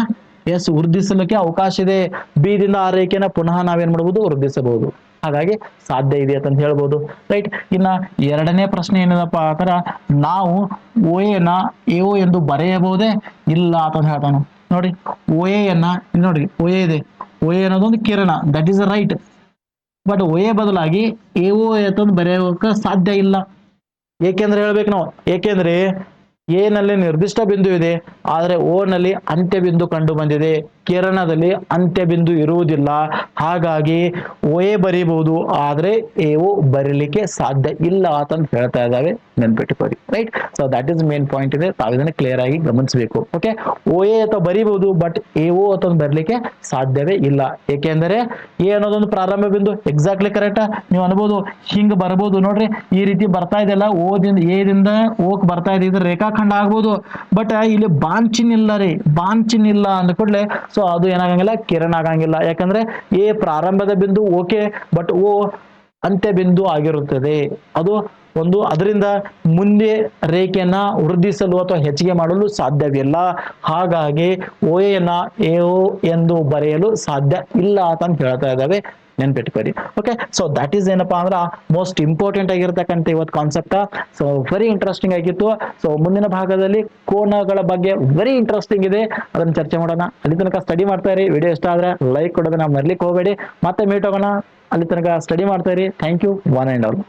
ಎಸ್ ವೃದ್ಧಿಸಲಿಕ್ಕೆ ಅವಕಾಶ ಇದೆ. ಬಿ ದಿಂದ ಆ ರೇಖೆನ ಪುನಃ ನಾವೇನ್ ಮಾಡಬಹುದು, ವೃದ್ಧಿಸಬಹುದು. ಹಾಗಾಗಿ ಸಾಧ್ಯ ಇದೆ ಅಂತ ಹೇಳ್ಬೋದು, ರೈಟ್. ಇನ್ನ ಎರಡನೇ ಪ್ರಶ್ನೆ ಏನದಪ್ಪ ಆತರ, ನಾವು ಓ ಎನ ಎಒ ಎಂದು ಬರೆಯಬಹುದೇ? ಇಲ್ಲ ಅಂತ ಹೇಳ್ತಾನು ನೋಡಿ. ಓ ಎನ್ನ ನೋಡಿ, ಓ ಎ ಇದೆ, ಓ ಎ ಅನ್ನೋದೊಂದು ಕಿರಣ, that is right. But O A ಬದಲಾಗಿ ಎಒ ಅಂತಂದು ಬರೆಯೋಕೆ ಸಾಧ್ಯ ಇಲ್ಲ. ಏಕೆಂದ್ರೆ ಹೇಳ್ಬೇಕು ನಾವು, ಏಕೆಂದ್ರೆ ಎ ನಲ್ಲಿ ನಿರ್ದಿಷ್ಟ ಬಿಂದು ಇದೆ, ಆದ್ರೆ ಓ ನಲ್ಲಿ ಅಂತ್ಯ ಬಿಂದು ಕಂಡು ಬಂದಿದೆ. ಕಿರಣದಲ್ಲಿ ಅಂತ್ಯ ಬಿಂದು ಇರುವುದಿಲ್ಲ. ಹಾಗಾಗಿ ಓ ಎ ಬರೀಬಹುದು, ಆದ್ರೆ ಎಒ ಬರೀಲಿಕ್ಕೆ ಸಾಧ್ಯ ಇಲ್ಲ ಅಂತ ಹೇಳ್ತಾ ಇದ್ದಾವೆ, ನೆನ್ಪಿಟ್ಟುಕೊಳ್ಳಿ, right. So that is main point ಇದೆ, ತಾವು ಇದನ್ನ ಕ್ಲಿಯರ್ ಆಗಿ ಗಮನಿಸಬೇಕು. ಓಕೆ, ಓ ಎ ಅಥವಾ ಬರೀಬಹುದು, ಬಟ್ ಎಒ ಅಂತ ಬರಲಿಕ್ಕೆ ಸಾಧ್ಯವೇ ಇಲ್ಲ. ಏಕೆಂದರೆ ಎ ಅನ್ನೋದೊಂದು ಪ್ರಾರಂಭ ಬಿಂದು, ಎಕ್ಸಾಕ್ಟ್ಲಿ ಕರೆಕ್ಟ್. ನೀವು ಅನ್ಬೋದು ಹಿಂಗ್ ಬರ್ಬೋದು ನೋಡ್ರಿ, ಈ ರೀತಿ ಬರ್ತಾ ಇದೆಲ್ಲ, ಓದಿಂದ ಎದಿಂದ ಓಕ್ ಬರ್ತಾ ಇದೆ, ಇದ್ರ ರೇಖಾಖಂಡ ಆಗ್ಬೋದು. ಬಟ್ ಇಲ್ಲಿ ಬಾಂಚಿನ್ ಇಲ್ಲ ರೀ, ಬಾಂಚಿನ್ ಇಲ್ಲ ಅಂದ ಕೂಡಲೇ ಸೊ ಅದು ಏನಾಗಂಗಿಲ್ಲ, ಕಿರಣ ಆಗಂಗಿಲ್ಲ. ಯಾಕಂದ್ರೆ ಎ ಪ್ರಾರಂಭದ ಬಿಂದು ಓಕೆ, ಬಟ್ ಓ ಅಂತ್ಯ ಬಿಂದು ಆಗಿರುತ್ತದೆ. ಅದು ಒಂದು, ಅದರಿಂದ ಮುಂದೆ ರೇಖೆಯನ್ನ ವೃದ್ಧಿಸಲು ಅಥವಾ ಹೆಚ್ಚಿಗೆ ಮಾಡಲು ಸಾಧ್ಯವಿಲ್ಲ. ಹಾಗಾಗಿ ಓ ಎನ ಎಒ ಎಂದು ಬರೆಯಲು ಸಾಧ್ಯ ಇಲ್ಲ ಅಂತ ಹೇಳ್ತಾ ಇದ್ದಾವೆ, ನೆನ್ಪಿಟ್ಕೊರಿ. ಓಕೆ, ಸೊ ದಟ್ ಈಸ್ ಏನಪ್ಪಾ ಅಂದ್ರ ಮೋಸ್ಟ್ ಇಂಪಾರ್ಟೆಂಟ್ ಆಗಿರ್ತಕ್ಕಂಥ ಇವತ್ತು ಕಾನ್ಸೆಪ್ಟ್. ಸೊ ವೆರಿ ಇಂಟ್ರೆಸ್ಟಿಂಗ್ ಆಗಿತ್ತು. ಸೊ ಮುಂದಿನ ಭಾಗದಲ್ಲಿ ಕೋನಗಳ ಬಗ್ಗೆ ವೆರಿ ಇಂಟ್ರೆಸ್ಟಿಂಗ್ ಇದೆ, ಅದನ್ನ ಚರ್ಚೆ ಮಾಡೋಣ. ಅಲ್ಲಿ ತನಕ ಸ್ಟಡಿ ಮಾಡ್ತಾ ಇರಿ. ವಿಡಿಯೋ ಇಷ್ಟ ಆದ್ರೆ ಲೈಕ್ ಕೊಡೋದನ್ನ ಮರ್ಲಿಕ್ಕೆ ಹೋಗಬೇಡಿ. ಮತ್ತೆ ಮೀಟ್ ಹೋಗೋಣ, ಅಲ್ಲಿ ತನಕ ಸ್ಟಡಿ ಮಾಡ್ತಾ ಇರಿ. Thank you, one and all.